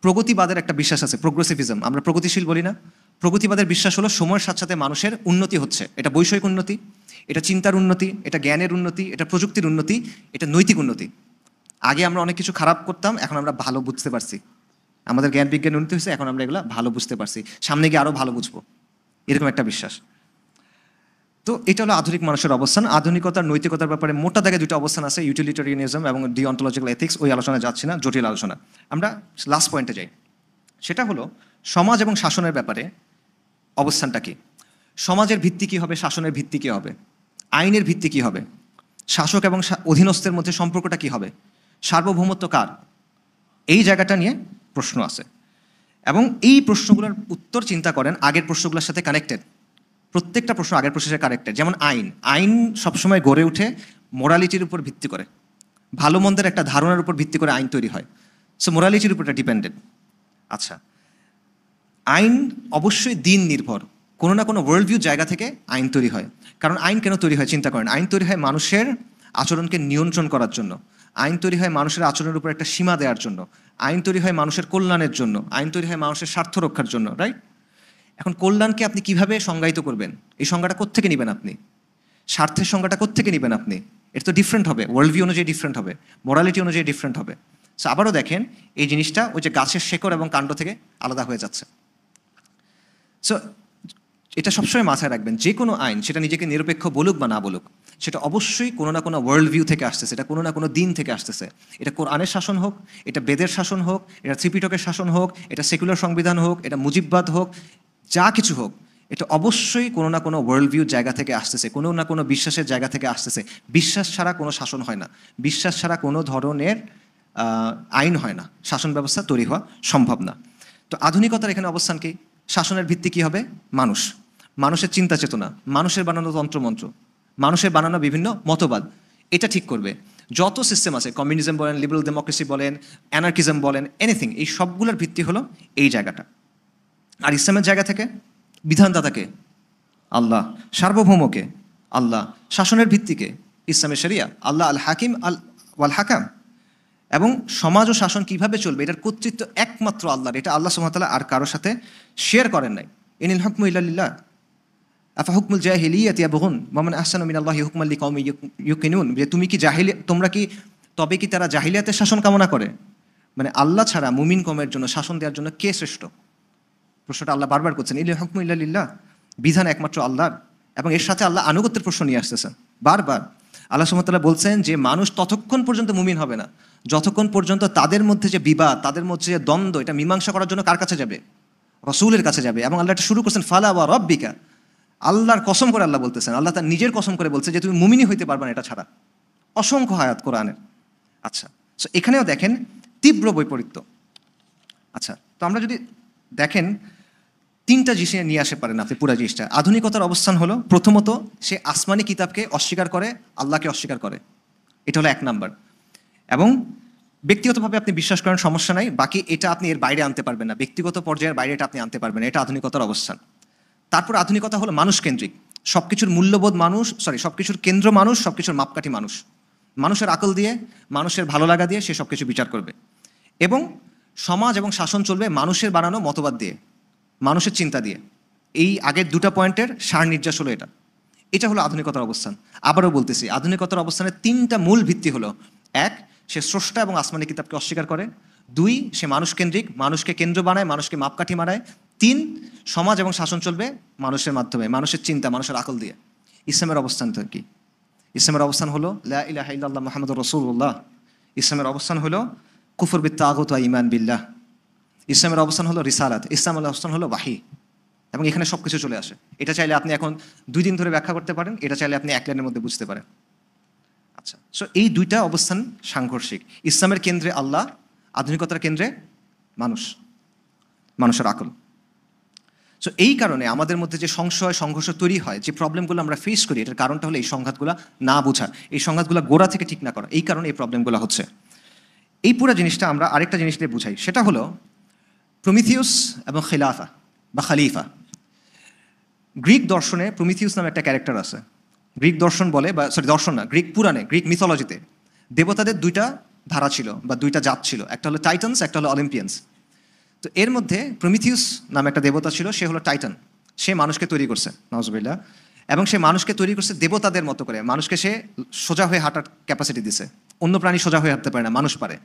প্রগতিবাদের একটা বিশ্বাস আছে, প্রোগ্রেসিভিজম, আমরা প্রগতিশীল বলি না? প্রগতিবাদের বিশ্বাস হলো সময়ের সাথে সাথে মানুষের উন্নতি হচ্ছে। এটা বৈষয়িক উন্নতি, এটা চিন্তার উন্নতি, এটা জ্ঞানের উন্নতি, এটা প্রযুক্তির উন্নতি, এটা নৈতিক উন্নতি। আগে আমরা অনেক কিছু খারাপ করতাম, এখন আমরা ভালো বুঝতে পারছি। আমাদের জ্ঞান বিজ্ঞান উন্নতি হয়েছে, এখন আমরা এগুলো ভালো বুঝতে পারছি, সামনে গিয়ে আরও ভালো বুঝবো, এরকম একটা বিশ্বাস। তো এটা হলো আধুনিক মানুষের অবস্থান। আধুনিকতার নৈতিকতার ব্যাপারে মোটা দাগে দুটো অবস্থান আছে, ইউটিলিটারিয়ানিজম এবং ডিঅন্টোলজিক্যাল এথিক্স। ওই আলোচনায় যাচ্ছি না, জটিল আলোচনা। আমরা লাস্ট পয়েন্টে যাই, সেটা হলো সমাজ এবং শাসনের ব্যাপারে অবস্থানটা কি। সমাজের ভিত্তি কী হবে, শাসনের ভিত্তি কী হবে, আইনের ভিত্তি কী হবে, শাসক এবং অধীনস্থের মধ্যে সম্পর্কটা কী হবে, সার্বভৌমত্ব কার, এই জায়গাটা নিয়ে প্রশ্ন আছে। এবং এই প্রশ্নগুলোর উত্তর চিন্তা করেন আগের প্রশ্নগুলোর সাথে কানেক্টেড। প্রত্যেকটা প্রশ্ন আগের প্রশ্নের সাথে কানেক্টেড। যেমন আইন সবসময় গড়ে ওঠে মোরালিটির উপর ভিত্তি করে, ভালো মন্দের একটা ধারণার উপর ভিত্তি করে আইন তৈরি হয়। সো মোরালিটির উপর এটা ডিপেন্ডেন্ট। আচ্ছা, আইন অবশ্যই দিন নির্ভর, কোনো না কোনো ওয়ার্ল্ড ভিউ জায়গা থেকে আইন তৈরি হয়। কারণ আইন কেন তৈরি হয় চিন্তা করেন। আইন তৈরি হয় মানুষের আচরণকে নিয়ন্ত্রণ করার জন্য, আইন তৈরি হয় মানুষের আচরণের উপর একটা সীমা দেওয়ার জন্য, আইন তৈরি হয় মানুষের কল্যাণের জন্য, আইন তৈরি হয় মানুষের স্বার্থ রক্ষার জন্য, রাইট? এখন কল্যাণকে আপনি কিভাবে সংজ্ঞায়িত করবেন? এই সংজ্ঞাটা কোত্থেকে নেবেন আপনি? স্বার্থের সংজ্ঞাটা কোত্থেকে নেবেন আপনি? এটা তো ডিফারেন্ট হবে, ওয়ার্ল্ড ভিউ অনুযায়ী ডিফারেন্ট হবে, মোরালিটি অনুযায়ী ডিফারেন্ট হবে। সো আবারও দেখেন, এই জিনিসটা ওই যে গাছের শেকড় এবং কাণ্ড থেকে আলাদা হয়ে যাচ্ছে। সো এটা সবসময় মাথায় রাখবেন, যে কোনো আইন সেটা নিজেকে নিরপেক্ষ বলুক বা না বলুক, সেটা অবশ্যই কোনো না কোনো ওয়ার্ল্ড ভিউ থেকে আসতেছে, এটা কোনো না কোনো দিন থেকে আসতেছে। এটা কোরআনের শাসন হোক, এটা বেদের শাসন হোক, এটা ত্রিপিটকের শাসন হোক, এটা সেকুলার সংবিধান হোক, এটা মুজিববাদ হোক, যা কিছু হোক, এটা অবশ্যই কোনো না কোনো ওয়ার্ল্ড ভিউ জায়গা থেকে আসতেছে, কোনো না কোনো বিশ্বাসের জায়গা থেকে আসতেছে। বিশ্বাস ছাড়া কোনো শাসন হয় না, বিশ্বাস ছাড়া কোনো ধরনের আইন হয় না, শাসন ব্যবস্থা তৈরি হওয়া সম্ভব না। তো আধুনিকতার এখানে অবস্থান কি? শাসনের ভিত্তি কী হবে? মানুষ, মানুষের চিন্তা চেতনা, মানুষের বানানো তন্ত্রমন্ত্র, মানুষের বানানো বিভিন্ন মতবাদ, এটা ঠিক করবে। যত সিস্টেম আছে, কমিউনিজম বলেন, লিবারেল ডেমোক্রেসি বলেন, অ্যানার্কিজম বলেন, এনিথিং, এই সবগুলোর ভিত্তি হলো এই জায়গাটা। আর ইসলামের জায়গা থেকে বিধানদাতাকে আল্লাহ, সার্বভৌমকে আল্লাহ, শাসনের ভিত্তিকে ইসলামের শরিয়া, আল্লাহ আল হাকিম ওয়াল হাকাম। এবং সমাজ ও শাসন কীভাবে চলবে এটার কর্তৃত্ব একমাত্র আল্লাহর, এটা আল্লাহ সুবহানাহু ওয়া তাআলা আর কারোর সাথে শেয়ার করেন নাই। ইনিল হুকমু ইল্লা লিল্লাহ আফা হুকমুল জাহিলিয়াতি ইয়াবগুন ওয়া মান আহসানু মিনাল্লাহি হুকমান লিকাউমিন ইউকিনুন। যে তুমি কি তোমরা কি, তবে কি তারা জাহিলিয়াতের শাসন কামনা করে? মানে আল্লাহ ছাড়া মুমিন কওমের জন্য শাসন দেওয়ার জন্য কে শ্রেষ্ঠ? প্রশ্নটা আল্লাহ বারবার করছেন, ইনিল হুকমু ইল্লা লিল্লাহ, বিধান একমাত্র আল্লাহর। এবং এর সাথে আল্লাহ আনুগত্যের প্রশ্ন নিয়ে আসতেছেন বারবার। আল্লাহ সুবহানাহু ওয়া তাআলা বলছেন যে মানুষ ততক্ষণ পর্যন্ত মুমিন হবে না যতক্ষণ পর্যন্ত তাদের মধ্যে যে বিবাদ, তাদের মধ্যে যে দ্বন্দ্ব, এটা মীমাংসা করার জন্য কার কাছে যাবে? রসুলের কাছে যাবে। এবং আল্লাহ এটা শুরু করছেন ফালা ওয়া রব্বিকা, আল্লাহর কসম করে আল্লাহ বলতেছেন, আল্লাহ তার নিজের কসম করে বলছে যে তুমি মুমিনই হইতে পারবে না এটা ছাড়া। অসংখ্য আয়াত কোরআনের। আচ্ছা, সো এখানেও দেখেন তীব্র বৈপরীত্য। আচ্ছা, তো আমরা যদি দেখেন তিনটা জিনিস নিয়ে আসতে পারেন আপনি পুরো জিনিসটা। আধুনিকতার অবস্থান হলো প্রথমত সে আসমানি কিতাবকে অস্বীকার করে, আল্লাহকে অস্বীকার করে, এটা হলো 1 নাম্বার। এবং ব্যক্তিগতভাবে আপনি বিশ্বাস করেন সমস্যা নাই, বাকি এটা আপনি এর বাইরে আনতে পারবেন না, ব্যক্তিগত পর্যায়ের বাইরে এটা আপনি আনতে পারবেন না, এটা আধুনিকতার অবস্থান। তারপর আধুনিকতা হলো মানুষকেন্দ্রিক, সব কিছুর মূল্যবোধ মানুষ, সব কিছুর কেন্দ্র মানুষ, সব কিছুর মাপকাঠি মানুষ, মানুষের আকল দিয়ে, মানুষের ভালো লাগা দিয়ে সে সব কিছু বিচার করবে। এবং সমাজ এবং শাসন চলবে মানুষের বানানো মতবাদ দিয়ে, মানুষের চিন্তা দিয়ে। এই আগের দুটো পয়েন্টের সার নির্যাস হলো এটা। এটা হলো আধুনিকতার অবস্থান। আবারও বলতেছি, আধুনিকতার অবস্থানের 3টা মূল ভিত্তি হলো: 1, সে স্রষ্টা এবং আসমানি কিতাবকে অস্বীকার করে; 2, সে মানুষকেন্দ্রিক, মানুষকে কেন্দ্র বানায়, মানুষকে মাপকাঠি মানায়; 3, সমাজ এবং শাসন চলবে মানুষের মাধ্যমে, মানুষের চিন্তা, মানুষের আকল দিয়ে। ইসলামের অবস্থান তো কি? ইসলামের অবস্থান হলো লা ইলাহা ইল্লাল্লাহ মুহাম্মাদুর রাসূলুল্লাহ। ইসলামের অবস্থান হলো কুফর বিত তাগুত ওয়া ঈমান বিল্লাহ। ইসলামের অবস্থান হলো রিসালাত, ইসলামের অবস্থান হলো ওয়াহি। এবং এখানে সব কিছু চলে আসে। এটা চাইলে আপনি এখন 2 দিন ধরে ব্যাখ্যা করতে পারেন, এটা চাইলে আপনি 1 লাইনের মধ্যে বুঝতে পারেন। আচ্ছা, সো এই দুইটা অবস্থান সাংঘর্ষিক। ইসলামের কেন্দ্রে আল্লাহ, আধুনিকতার কেন্দ্রে মানুষ, মানুষের আকল। সো এই কারণে আমাদের মধ্যে যে সংশয় সংঘর্ষ তৈরি হয়, যে প্রবলেমগুলো আমরা ফেস করি, এটার কারণটা হলো এই সংঘাতগুলো না বোঝা, এই সংঘাতগুলো গোড়া থেকে ঠিক না করা। এই কারণে এই প্রবলেমগুলো হচ্ছে। এই পুরো জিনিসটা আমরা আরেকটা জিনিস দিয়ে বুঝাই, সেটা হলো প্রমিথিউস এবং খিলাফা বা খালিফা। গ্রিক দর্শনে প্রমিথিউস নামে একটা ক্যারেক্টার আছে। গ্রিক দর্শন বলে, বা সরি দর্শন না, গ্রিক পুরাণে, গ্রিক মিথোলজিতে দেবতাদের 2টা ধারা ছিল বা 2টা জাত ছিল, একটা হলো টাইটানস, একটা হলো অলিম্পিয়ানস। তো এর মধ্যে প্রমিথিউস নামে একটা দেবতা ছিল, সে হলো টাইটান। সে মানুষকে তৈরি করছে, নাউজুবিল্লাহ, এবং সে মানুষকে তৈরি করছে দেবতাদের মতো করে। মানুষকে সে সোজা হয়ে হাঁটার ক্যাপাসিটি দিছে। অন্য প্রাণী সোজা হয়ে হাঁটতে পারে না, মানুষ পারে।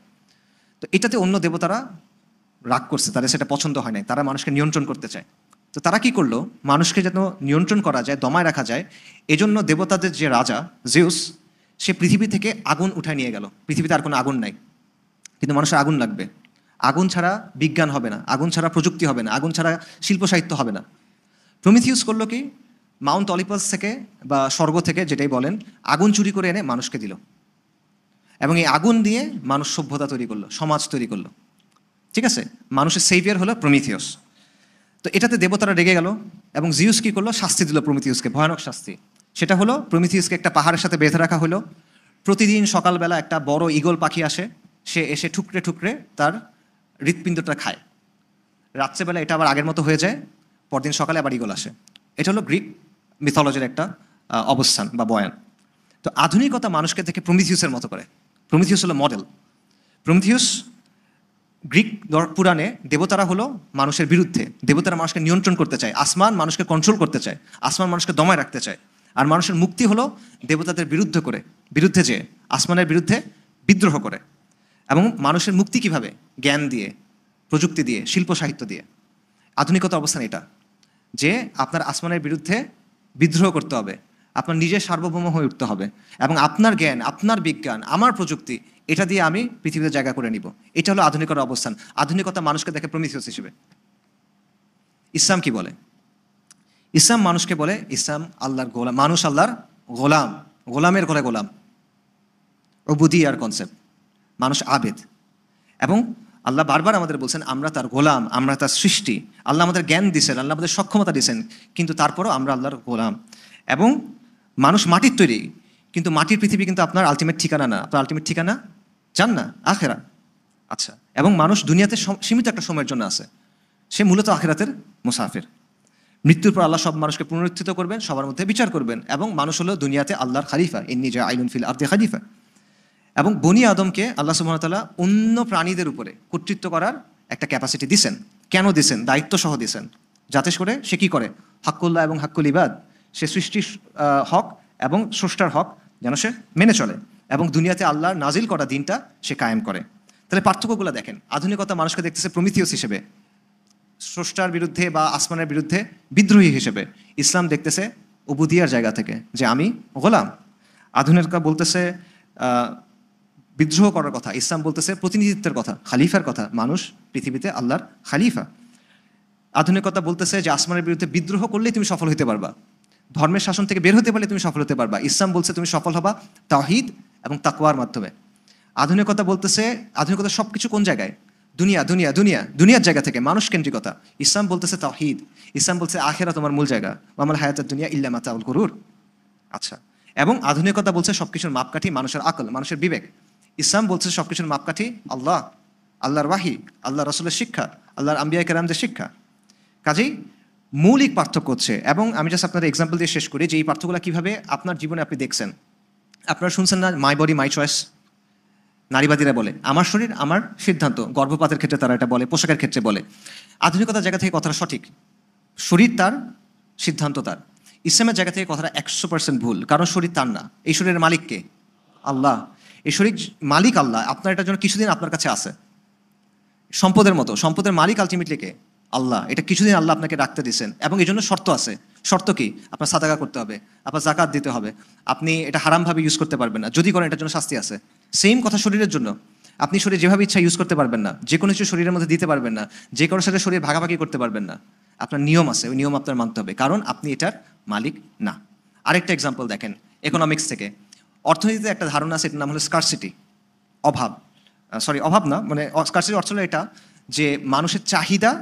তো এটাতে অন্য দেবতারা রাগ করছে, তাদের সেটা পছন্দ হয় নাই, তারা মানুষকে নিয়ন্ত্রণ করতে চায়। তো তারা কি করলো, মানুষকে যেন নিয়ন্ত্রণ করা যায়, দমায় রাখা যায়, এজন্য দেবতাদের যে রাজা জিউস, সে পৃথিবী থেকে আগুন উঠায় নিয়ে গেল। পৃথিবীতে আর কোনো আগুন নাই, কিন্তু মানুষের আগুন লাগবে। আগুন ছাড়া বিজ্ঞান হবে না, আগুন ছাড়া প্রযুক্তি হবে না, আগুন ছাড়া শিল্প সাহিত্য হবে না। প্রমিথিউস করলো কি, মাউন্ট অলিম্পাস থেকে বা স্বর্গ থেকে যেটাই বলেন, আগুন চুরি করে এনে মানুষকে দিল, এবং এই আগুন দিয়ে মানুষ সভ্যতা তৈরি করলো, সমাজ তৈরি করলো। ঠিক আছে, মানুষের সেভিয়ার হলো প্রমিথিউস। তো এটাতে দেবতারা রেগে গেল, এবং জিউস কি করলো, শাস্তি দিল প্রমিথিউসকে, ভয়ানক শাস্তি। সেটা হলো প্রমিথিউসকে একটা পাহাড়ের সাথে বেঁধে রাখা হলো। প্রতিদিন সকালবেলা একটা বড় ঈগল পাখি আসে, সে এসে ঠুকরে ঠুকরে তার হৃৎপিণ্ডটা খায়। রাত্রেবেলা এটা আবার আগের মতো হয়ে যায়, পরদিন সকালে আবার ঈগল আসে। এটা হলো গ্রিক মিথোলজির একটা অবস্থান বা বয়ান। তো আধুনিকতা মানুষকে দেখে প্রমিথিউসের মতো করে। প্রমিথিউস হলো মডেল। প্রমিথিউস গ্রিক পুরাণে দেবতারা হলো মানুষের বিরুদ্ধে, দেবতারা মানুষকে নিয়ন্ত্রণ করতে চায়, আসমান মানুষকে কন্ট্রোল করতে চায়, আসমান মানুষকে দমায় রাখতে চায়। আর মানুষের মুক্তি হলো দেবতাদের বিরুদ্ধে যে আসমানের বিরুদ্ধে বিদ্রোহ করে। এবং মানুষের মুক্তি কিভাবে, জ্ঞান দিয়ে, প্রযুক্তি দিয়ে, শিল্প সাহিত্য দিয়ে। আধুনিকতা অবস্থান এটা, যে আপনার আসমানের বিরুদ্ধে বিদ্রোহ করতে হবে, আপনার নিজের সার্বভৌম হয়ে উঠতে হবে, এবং আপনার জ্ঞান, আপনার বিজ্ঞান, আমার প্রযুক্তি, এটা দিয়ে আমি পৃথিবীতে জায়গা করে নিব। এটা হলো আধুনিকতার অবস্থান। আধুনিকতা মানুষকে দেখে প্রমিথিউস হিসেবে। ইসলাম কি বলে? ইসলাম মানুষকে বলে, ইসলাম আল্লাহর গোলাম, মানুষ আল্লাহর গোলাম, গোলামের ঘরে গোলাম, উবুদিয়ার কনসেপ্ট। মানুষ আবেদ, এবং আল্লাহ বারবার আমাদের বলছেন আমরা তার গোলাম, আমরা তার সৃষ্টি। আল্লাহ আমাদের জ্ঞান দিয়েছেন, আল্লাহ আমাদের সক্ষমতা দিয়েছেন, কিন্তু তারপরও আমরা আল্লাহর গোলাম। এবং মানুষ মাটির তৈরি, কিন্তু মাটির পৃথিবী কিন্তু আপনার আলটিমেট ঠিকানা না। আপনার আলটিমেট ঠিকানা জান্নাত, আখেরা। আচ্ছা, এবং মানুষ দুনিয়াতে সীমিত একটা সময়ের জন্য আছে, সে মূলত আখেরাতের মুসাফির। মৃত্যুর পর আল্লাহ সব মানুষকে পুনরুত্থিত করবেন, সবার মধ্যে বিচার করবেন, এবং মানুষ হলো দুনিয়াতে আল্লাহর খালিফা, ইন্নী জাইলুন ফিল আরদি খালিফা। এবং বনি আদমকে আল্লাহ সুবহানাহু ওয়া তাআলা অন্য প্রাণীদের উপরে কর্তৃত্ব করার একটা ক্যাপাসিটি দিছেন। কেন দিছেন? দায়িত্ব সহ দিছেন, যাতে করে সে কী করে, হাক্কুল্লাহ এবং হাক্কুল ইবাদ, সে সৃষ্টির হক এবং স্রষ্টার হক যেন সে মেনে চলে, এবং দুনিয়াতে আল্লাহর নাজিল করা দিনটা সে কায়েম করে। তাহলে পার্থক্যগুলো দেখেন। আধুনিকতা মানুষকে দেখতেছে প্রমিথিউস হিসেবে, স্রষ্টার বিরুদ্ধে বা আসমানের বিরুদ্ধে বিদ্রোহী হিসেবে। ইসলাম দেখতেছে উবুদিয়ার জায়গা থেকে, যে আমি গোলাম। আধুনিকতা বলতেছে বিদ্রোহ করার কথা, ইসলাম বলতেছে প্রতিনিধিত্বের কথা, খালিফার কথা। মানুষ পৃথিবীতে আল্লাহর খালিফা। আধুনিকতা বলতেছে যে আসমানের বিরুদ্ধে বিদ্রোহ করলেই তুমি সফল হতে পারবা, ধর্মের শাসন থেকে বের হতে পারলে তুমি সফল হতে পারবা। ইসলাম বলছে তুমি সফল হবা তাওহীদ এবং তাকওয়ার মাধ্যমে। আধুনিকতা বলতেছে, আধুনিকতা সব কিছু কোন জায়গায়, দুনিয়া দুনিয়া দুনিয়া, দুনিয়ার জায়গা থেকে, মানুষ কেন্দ্রিকতা। ইসলাম বলতেছে তাওহীদ, ইসলাম বলছে আখিরা তোমার মূল জায়গা, ওয়ামাল হায়াতুদ দুনিয়া ইল্লা মাতাউল গুরুর। আচ্ছা, এবং আধুনিকতা বলছে সবকিছুর মাপকাঠি মানুষের আকল, মানুষের বিবেক। ইসলাম বলছে সবকিছুর মাপকাঠি আল্লাহ, আল্লাহর ওয়াহি, আল্লাহ রাসূলের শিক্ষা, আল্লাহর আম্বিয়া কেরামদের শিক্ষা। কাজেই মৌলিক পার্থক্য হচ্ছে, এবং আমি জাস্ট আপনাদের এক্সাম্পল দিয়ে শেষ করি যে এই পার্থক্যগুলো কীভাবে আপনার জীবনে আপনি দেখছেন। আপনারা শুনছেন না, মাই বডি মাই চয়েস, নারীবাদীরা বলে আমার শরীর আমার সিদ্ধান্ত, গর্ভপাতের ক্ষেত্রে তারা এটা বলে, পোশাকের ক্ষেত্রে বলে। আধুনিকতার জায়গা থেকে কথাটা সঠিক, শরীর তার, সিদ্ধান্ত তার। ইসলামের জায়গা থেকে কথাটা 100% ভুল, কারণ শরীর তার না, এই শরীরের মালিক কে? আল্লাহ। এই শরীর মালিক আল্লাহ, আপনার এটার জন্য কিছুদিন আপনার কাছে আছে, সম্পদের মতো। সম্পদের মালিক আলটিমেটলি কে? আল্লাহ, এটা কিছুদিন আল্লাহ আপনাকে রাখতে দিয়েছেন, এবং এই জন্য শর্ত আছে। শর্ত কি? আপনার সাদাকা করতে হবে, আপনার জাকাত দিতে হবে, আপনি এটা হারামভাবে ইউজ করতে পারবেন না, যদি করেন এটার জন্য শাস্তি আছে। সেম কথা শরীরের জন্য, আপনি শরীর যেভাবে ইচ্ছা ইউজ করতে পারবেন না, যে কোনো কিছু শরীরের মধ্যে দিতে পারবেন না, যে কারোর সাথে শরীর ভাগাভাগি করতে পারবেন না। আপনার নিয়ম আছে, ওই নিয়ম আপনার মানতে হবে, কারণ আপনি এটার মালিক না। আরেকটা এক্সাম্পল দেখেন ইকোনমিক্স থেকে। অর্থনীতিতে একটা ধারণা আছে, এটার নাম হলো স্কারসিটি, অভাব। অভাব না, মানে স্কারসিটি অর্থ হলো এটা যে মানুষের চাহিদা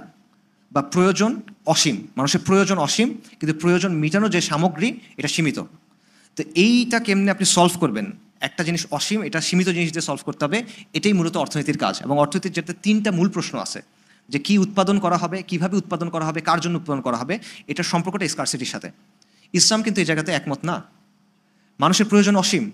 বা প্রয়োজন অসীম, মানুষের প্রয়োজন অসীম, কিন্তু প্রয়োজন মেটানোর যে সামগ্রী এটা সীমিত। তো এইটা কেমনে আপনি সলভ করবেন? একটা জিনিস অসীম, এটা সীমিত জিনিস দিয়ে সলভ করতে হবে। এটাই মূলত অর্থনীতির কাজ। এবং অর্থনীতির যেটা 3টা মূল প্রশ্ন আছে, যে কি উৎপাদন করা হবে, কিভাবে উৎপাদন করা হবে, কার জন্য উৎপাদন করা হবে, এটার সম্পর্কটা স্কারসিটির সাথে। ইসলাম কিন্তু এই জায়গাতে একমত না। মানুষের প্রয়োজন অসীম,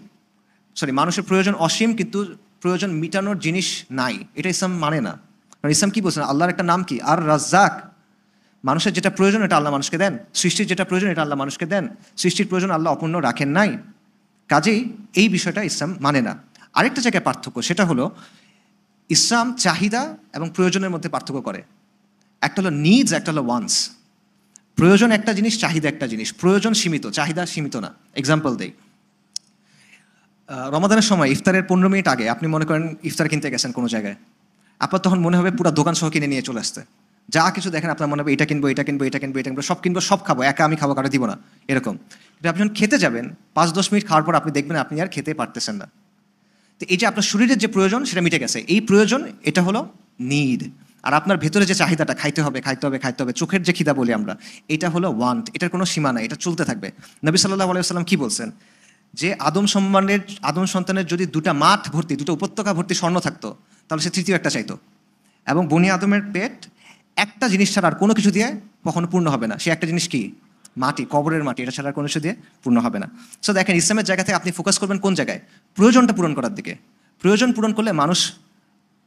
মানুষের প্রয়োজন অসীম, কিন্তু প্রয়োজন মিটানোর জিনিস নাই, এটা ইসলাম মানে না। কারণ ইসলাম কি বলছেন? আল্লাহর একটা নাম কি? আর রাজ্জাক। মানুষের যেটা প্রয়োজন এটা আল্লাহ মানুষকে দেন, সৃষ্টির যেটা প্রয়োজন এটা আল্লাহ মানুষকে দেন, সৃষ্টির প্রয়োজন আল্লাহ অপূর্ণ রাখেন নাই। কাজেই এই বিষয়টা ইসলাম মানে না। আরেকটা জায়গায় পার্থক্য, সেটা হলো ইসলাম চাহিদা এবং প্রয়োজনের মধ্যে পার্থক্য করে। একটা হলো নিডস, একটা হলো ওয়ান্টস। প্রয়োজন একটা জিনিস, চাহিদা একটা জিনিস। প্রয়োজন সীমিত, চাহিদা সীমিত না। এক্সাম্পল দেই, রমাদানের সময় ইফতারের 15 মিনিট আগে আপনি মনে করেন ইফতার কিনতে গেছেন কোনো জায়গায়, আপনার তখন মনে হবে পুরো দোকান সহ কিনে নিয়ে চলে আসতে। যা কিছু দেখেন আপনার মনে হবে এটা কিনবো, এটা কিনবো, এটা কিনবো, এটা কিনবো, সব কিনবো, সব খাবো, একা আমি খাবো, কারো দিব না, এরকম। কিন্তু আপনি যখন খেতে যাবেন 5-10 মিনিট খাওয়ার পর আপনি দেখবেন আপনি আর খেতে পারতেছেন না। তো এই যে আপনার শরীরের যে প্রয়োজন সেটা মিটে গেছে, এই প্রয়োজন এটা হলো নিড। আর আপনার ভেতরে যে চাহিদাটা, খাইতে হবে, খাইতে হবে, খাইতে হবে, চোখের যে খিদা বলি আমরা, এটা হলো ওয়ান্ট। এটার কোনো সীমা নাই, এটা চলতে থাকবে। নবী সাল্লাল্লাহু আলাইহি ওয়াসাল্লাম কি বলছেন? যে আদম সন্তানের যদি 2টা মাঠ ভর্তি, 2টা উপত্যকা ভর্তি স্বর্ণ থাকতো, তাহলে সে তৃতীয় একটা চাইতো। এবং বনি আদমের পেট একটা জিনিস ছাড়া আর কোনো কিছু দিয়ে কখনো পূর্ণ হবে না। সে একটা জিনিস কি? মাটি, কবরের মাটি, এটা ছাড়া আর কোনো কিছু দিয়ে পূর্ণ হবে না। সো দেখেন, ইসলামের জায়গা থেকে আপনি ফোকাস করবেন কোন জায়গায়? প্রয়োজনটা পূরণ করার দিকে। প্রয়োজন পূরণ করলে মানুষ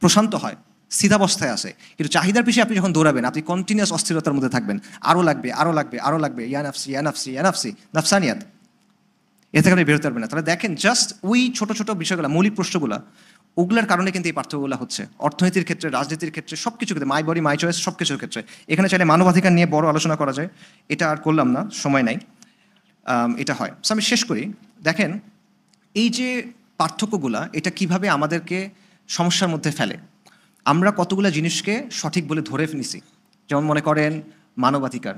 প্রশান্ত হয়, স্থিতাবস্থায় আসে। কিন্তু চাহিদার পিছিয়ে আপনি যখন দৌড়াবেন, আপনি কন্টিনিউয়াস অস্থিরতার মধ্যে থাকবেন। আরও লাগবে, আরও লাগবে, আরও লাগবে, ইয়ানাফসি ইয়ানাফসি ইয়ানাফসি, নাফসানিয়াত। এ থেকে আপনি বেরোতে পারবেন না। তাহলে দেখেন, জাস্ট ওই ছোটো ছোটো বিষয়গুলো, মৌলিক প্রশ্নগুলো, ওগুলোর কারণে কিন্তু এই পার্থক্যগুলো হচ্ছে অর্থনীতির ক্ষেত্রে, রাজনীতির ক্ষেত্রে, সব কিছু ক্ষেত্রে, মাই বডি মাই চয়েস, সব কিছুর ক্ষেত্রে। এখানে চাইলে মানবাধিকার নিয়ে বড় আলোচনা করা যায়, এটা আর করলাম না, সময় নাই। এটা হয়। সো আমি শেষ করি। দেখেন, এই যে পার্থক্যগুলা, এটা কিভাবে আমাদেরকে সমস্যার মধ্যে ফেলে। আমরা কতগুলো জিনিসকে সঠিক বলে ধরে নিছি। যেমন মনে করেন মানবাধিকার,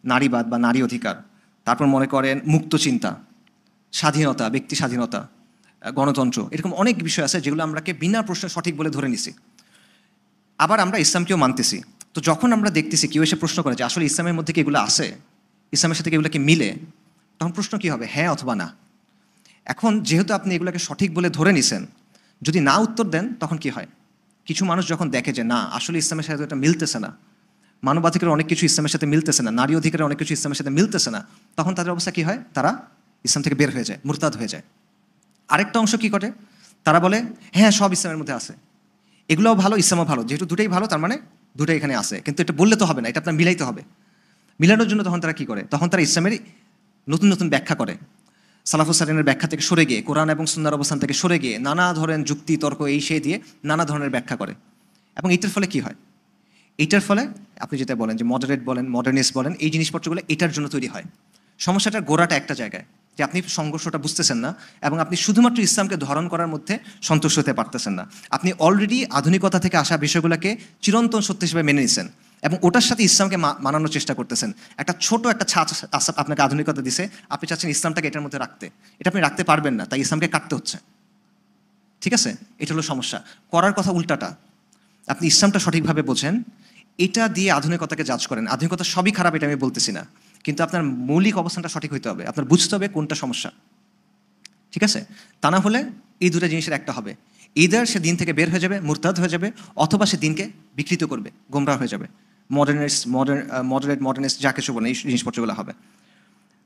নারীবাদ বা নারী অধিকার, তারপর মনে করেন মুক্ত চিন্তা, স্বাধীনতা, ব্যক্তি স্বাধীনতা, গণতন্ত্র, এরকম অনেক বিষয় আছে যেগুলো আমরাকে বিনা প্রশ্নে সঠিক বলে ধরে নিছি। আবার আমরা ইসলামকেও মানতেছি। তো যখন আমরা দেখতেছি কেউ এসে প্রশ্ন করে যে আসলে ইসলামের মধ্যে কি এগুলো আছে, ইসলামের সাথে কি এগুলো কি মিলে, তখন প্রশ্ন কি হবে? হ্যাঁ অথবা না। এখন যেহেতু আপনি এগুলোকে সঠিক বলে ধরে নিছেন, যদি না উত্তর দেন তখন কি হয়? কিছু মানুষ যখন দেখে যে না, আসলে ইসলামের সাথে এটা মিলতেছে না, মানবাধিকারের অনেক কিছু ইসলামের সাথে মিলতেছে না, নারী অধিকারের অনেক কিছু ইসলামের সাথে মিলতেছে না, তখন তাদের অবস্থা কি হয়? তারা ইসলাম থেকে বের হয়ে যায়, মুরতাদ হয়ে যায়। আরেকটা অংশ কি করে? তারা বলে হ্যাঁ সব ইসলামের মধ্যে আছে, এগুলোও ভালো, ইসলামও ভালো, যেহেতু দুটোই ভালো তার মানে দুটোই এখানে আছে, কিন্তু এটা বললে তো হবে না, এটা আপনার মিলাইতে হবে। মিলানোর জন্য তখন তারা কি করে? তখন তারা ইসলামের নতুন নতুন ব্যাখ্যা করে। সালাফুস সালিনের ব্যাখ্যা থেকে সরে গিয়ে, কোরআন এবং সুন্নাহর অবস্থান থেকে সরে গিয়ে নানা ধরনের যুক্তি তর্ক এই সেই দিয়ে নানা ধরনের ব্যাখ্যা করে। এবং এইটার ফলে কি হয়? এইটার ফলে আপনি যেটা বলেন যে মডারেট বলেন, মডার্নিস্ট বলেন, এই জিনিসপত্রগুলো এটার জন্য তৈরি হয়। সমস্যাটার গোড়াটা একটা জায়গায়, যে আপনি সংঘর্ষটা বুঝতেছেন না এবং আপনি শুধুমাত্র ইসলামকে ধারণ করার মধ্যে সন্তুষ্ট হতে পারতেছেন না। আপনি অলরেডি আধুনিকতা থেকে আসা বিষয়গুলোকে চিরন্তন সত্য হিসেবে মেনে নিছেন এবং ওটার সাথে ইসলামকে মানানোর চেষ্টা করতেছেন। একটা ছোট একটা ছাঁচ আপনাকে আধুনিকতা দিছে, আপনি চাচ্ছেন ইসলামটাকে এটার মধ্যে রাখতে, এটা আপনি রাখতে পারবেন না, তাই ইসলামকে কাটতে হচ্ছে। ঠিক আছে, এটা হলো সমস্যা। করার কথা উল্টাটা, আপনি ইসলামটা সঠিকভাবে বোঝেন, এটা দিয়ে আধুনিকতাকে জাজ করেন। আধুনিকতা সবই খারাপ এটা আমি বলতেছি না, কিন্তু আপনার মৌলিক অবস্থানটা সঠিক হইতে হবে, আপনার বুঝতে হবে কোনটা সমস্যা। ঠিক আছে, তা না হলে এই দুটো জিনিসের একটা হবে, ইদার সে দিন থেকে বের হয়ে যাবে, মুরতাদ হয়ে যাবে, অথবা সে দিনকে বিকৃত করবে, গোমরাহ হয়ে যাবে, মডারেট মডার্নিস্ট যা কিছু বলে এই জিনিসপত্রগুলো হবে।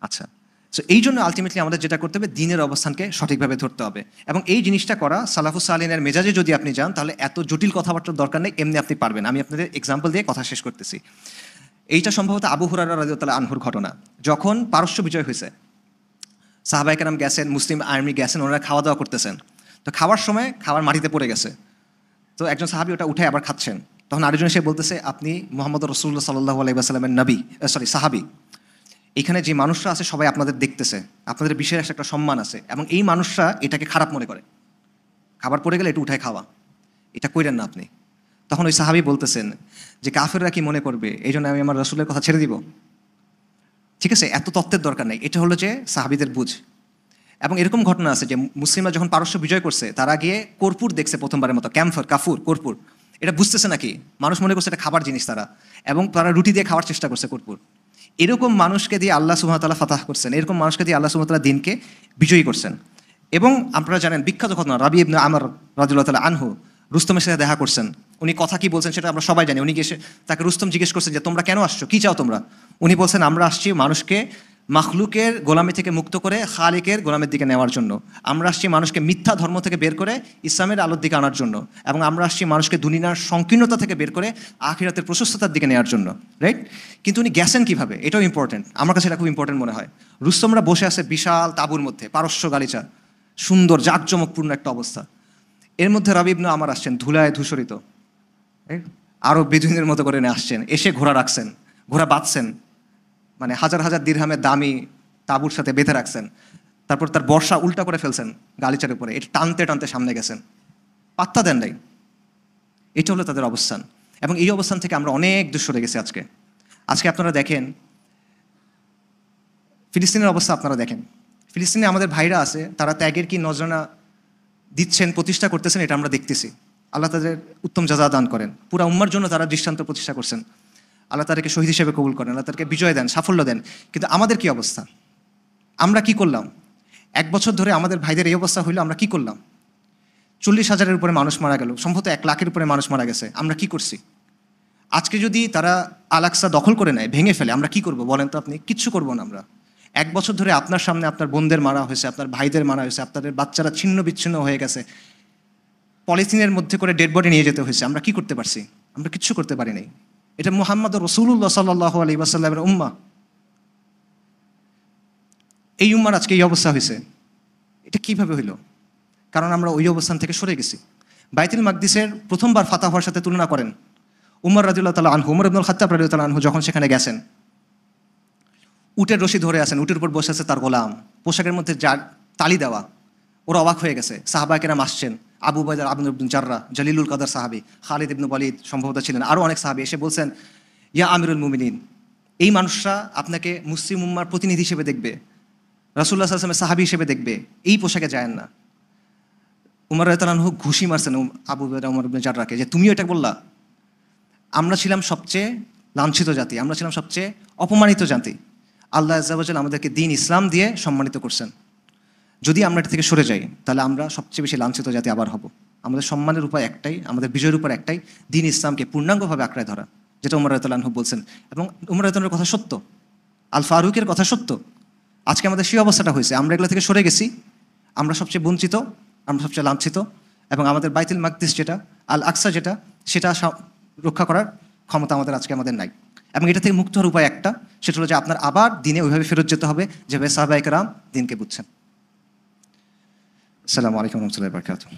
আচ্ছা, সো এই জন্য আলটিমেটলি আমাদের যেটা করতে হবে, দিনের অবস্থানকে সঠিকভাবে ধরতে হবে। এবং এই জিনিসটা করা সালাফুস সালিনের মেজাজে যদি আপনি যান, তাহলে এত জটিল কথাবার্তার দরকার নেই, এমনি আপনি পারবেন। আমি আপনাদের এক্সাম্পল দিয়ে কথা শেষ করতেছি। এইটা সম্ভবত আবু হুরায়রা রাদিয়াল্লাহু আনহুর ঘটনা। যখন পারস্য বিজয় হয়েছে, সাহাবায়ে কেরাম গেছেন, মুসলিম আর্মি গেছেন, ওনারা খাওয়া দাওয়া করতেছেন। তো খাওয়ার সময় খাবার মাটিতে পড়ে গেছে, তো একজন সাহাবী ওটা উঠে আবার খাচ্ছেন। তখন আরেকজন এসে বলতেছে, আপনি মুহাম্মদ রাসূলুল্লাহ সাল্লাল্লাহু আলাইহি ওয়াসাল্লামের নবী, সাহাবী। এখানে যে মানুষরা আছে সবাই আপনাদের দেখতেছে, আপনাদের বিশেষ একটা সম্মান আছে, এবং এই মানুষরা এটাকে খারাপ মনে করে, খাবার পড়ে গেলে এটা উঠায় খাওয়া, এটা কইরেন না আপনি। তখন ওই সাহাবী বলতেছেন যে কাফেররা কি মনে করবে, এই জন্য আমি আমার রাসূলের কথা ছেড়ে দিব? ঠিক আছে, এত তত্ত্বের দরকার নেই। এটা হলো যে সাহাবীদের বুঝ। এবং এরকম ঘটনা আছে যে মুসলিমরা যখন পারস্য বিজয় করছে, তারা গিয়ে কর্পূর দেখছে প্রথমবারের মতো, কাফুর, কর্পূর। এটা বুঝতেছে নাকি, মানুষ মনে করছে এটা খাবার জিনিস তারা, এবং তারা রুটি দিয়ে খাওয়ার চেষ্টা করছে কর্পূর। এরকম মানুষকে দিয়ে আল্লাহ সুবহানাহু ওয়া তাআলা ফাতাহ করছেন, এরকম মানুষকে দিয়ে আল্লাহ সুবহানাহু ওয়া তাআলা দিনকে বিজয়ী করছেন। এবং আপনারা জানেন বিখ্যাত ঘটনা, রাবি ইবনে আমর রাদিয়াল্লাহু তাআলা আনহু রুস্তমের সাথে দেখা করছেন। উনি কথা কি বলছেন সেটা আমরা সবাই জানি। উনি এসে তাকে রুস্তম জিজ্ঞেস করছেন যে তোমরা কেন আসছো, কি চাও তোমরা? উনি বলছেন আমরা আসছি মানুষকে মাখলুকের গোলামি থেকে মুক্ত করে খালিকের গোলামের দিকে নেওয়ার জন্য। আমরা আসছি মানুষকে মিথ্যা ধর্ম থেকে বের করে ইসলামের আলোর দিকে আনার জন্য, এবং আমরা আসছি মানুষকে দুনিয়ার সংকীর্ণতা থেকে বের করে আখিরাতের প্রশস্ততার দিকে নেওয়ার জন্য, রাইট? কিন্তু উনি গেছেন কিভাবে, এটাও ইম্পর্টেন্ট। আমার কাছে এটা খুব ইম্পর্টেন্ট মনে হয়। রুস্তমরা বসে আছে বিশাল তাঁবুর মধ্যে, পারস্য গালিচা, সুন্দর জাঁকজমকপূর্ণ একটা অবস্থা। এর মধ্যে রাবি ইবনে আমর আসছেন ধুলায় ধূসরিত, আরও বেদুইনের মতো করে নিয়ে আসছেন, এসে ঘোড়া রাখছেন, ঘোড়া বাঁধছেন, মানে হাজার হাজার দিরহামের দামি তাঁবুর সাথে বেঁধে রাখছেন। তারপর তার বর্ষা উল্টা করে ফেলছেন গালিচার উপরে, এটা টানতে টানতে সামনে গেছেন, পাত্তা দেন নাই। এটা হলো তাদের অবস্থান, এবং এই অবস্থান থেকে আমরা অনেক দূর সরে গেছি আজকে। আজকে আপনারা দেখেন ফিলিস্তিনের অবস্থা, আপনারা দেখেন ফিলিস্তিনে আমাদের ভাইরা আছে, তারা ত্যাগের কি নজরানা দিচ্ছেন, প্রতিষ্ঠা করতেছেন, এটা আমরা দেখতেছি। আল্লাহ তাদের উত্তম জাযা দান করেন। পুরা উম্মার জন্য তারা দৃষ্টান্ত প্রতিষ্ঠা করছেন। আল্লাহ তাদেরকে শহীদ হিসেবে কবুল করেন, আল্লাহ তাদেরকে বিজয় দেন, সাফল্য দেন। কিন্তু আমাদের কি অবস্থা, আমরা কি করলাম? 1 বছর ধরে আমাদের ভাইদের এই অবস্থা হইলো, আমরা কি করলাম? 40,000-এর উপরে মানুষ মারা গেল, সম্ভবত 1 লাখের উপরে মানুষ মারা গেছে। আমরা কি করছি? আজকে যদি তারা আল আকসা দখল করে নেয়, ভেঙে ফেলে, আমরা কি করব বলেন তো আপনি? কিচ্ছু করবো না আমরা। 1 বছর ধরে আপনার সামনে আপনার বোনদের মারা হয়েছে, আপনার ভাইদের মারা হয়েছে, আপনাদের বাচ্চারা ছিন্ন বিচ্ছিন্ন হয়ে গেছে, পলিথিনের মধ্যে করে ডেড বডি নিয়ে যেতে হয়েছে। আমরা কি করতে পারছি? আমরা কিচ্ছু করতে পারি নাই। এটা মুহাম্মদ রাসূলুল্লাহ সাল্লাল্লাহু আলাইহি ওয়াসাল্লামের উম্মাহ। এই উম্মার আজকে এই অবস্থা হয়েছে, এটা কিভাবে হইল? কারণ আমরা ওই অবস্থান থেকে সরে গেছি। বাইতুল মাকদিসের প্রথমবার ফাতাহ হওয়ার সাথে তুলনা করেন উমর রাদিয়াল্লাহু তাআলা আনহু, উমর ইবনুল খাত্তাব রাদিয়াল্লাহু তাআলা আনহু যখন সেখানে গেছেন, উটের রশি ধরে আছেন, উটের উপর বসে আছে তার গোলাম, পোশাকের মধ্যে যা তালি দেওয়া, ওরা অবাক হয়ে গেছে। সাহাবায়ে কেরাম আসছেন, আবু উবাইদা ইবনে জাররাহ, জলিলুল কদর সাহাবী, খালিদ ইবনে ওয়ালিদ সম্ভবত ছিলেন, আরও অনেক সাহাবী এসে বলছেন, ইয়া আমিরুল মুমিনিন, এই মানুষরা আপনাকে মুসলিম উম্মার প্রতিনিধি হিসেবে দেখবে, রাসূলুল্লাহ সাল্লাল্লাহু আলাইহি ওয়াসাল্লামের সাহাবী হিসেবে দেখবে, এই পোশাকে যায়েন না। উমর রাদিয়াল্লাহু আনহু ঘুষি মারছেন আবু উবাইদা উমর ইবনে জাররাহকে, যে তুমিও এটা বললা? আমরা ছিলাম সবচেয়ে লাঞ্ছিত জাতি, আমরা ছিলাম সবচেয়ে অপমানিত জাতি। আল্লাহ আযজা ওয়া জাল্লা আমাদেরকে দ্বীন ইসলাম দিয়ে সম্মানিত করছেন। যদি আমরা এটা থেকে সরে যাই, তাহলে আমরা সবচেয়ে বেশি লাঞ্ছিত জাতি আবার হব। আমাদের সম্মানের উপায় একটাই, আমাদের বিজয়ের উপর একটাই, দ্বীন ইসলামকে পূর্ণাঙ্গভাবে আঁকড়ে ধরা, যেটা উমর রাদিয়াল্লাহু আনহু বলছেন। এবং উমর রাদিয়াল্লাহু আনহুর কথা সত্য, আল ফারুকের কথা সত্য। আজকে আমাদের সেই অবস্থাটা হয়েছে, আমরা এগুলো থেকে সরে গেছি, আমরা সবচেয়ে বঞ্চিত, আমরা সবচেয়ে লাঞ্ছিত, এবং আমাদের বাইতুল মাকদিস যেটা, আল আকসা যেটা, সেটা রক্ষা করার ক্ষমতা আমাদের নাই। এবং এটা থেকে মুক্ত হওয়ার উপায় একটা, সেটা হলো যে আপনার আবার দিনে ওইভাবে ফেরত যেতে হবে যেভাবে সাহাবায়ে কেরাম দিনকে বুঝছেন। আসসালামু আলাইকুম ওয়া রাহমাতুল্লাহি ওয়া বারাকাতুহু।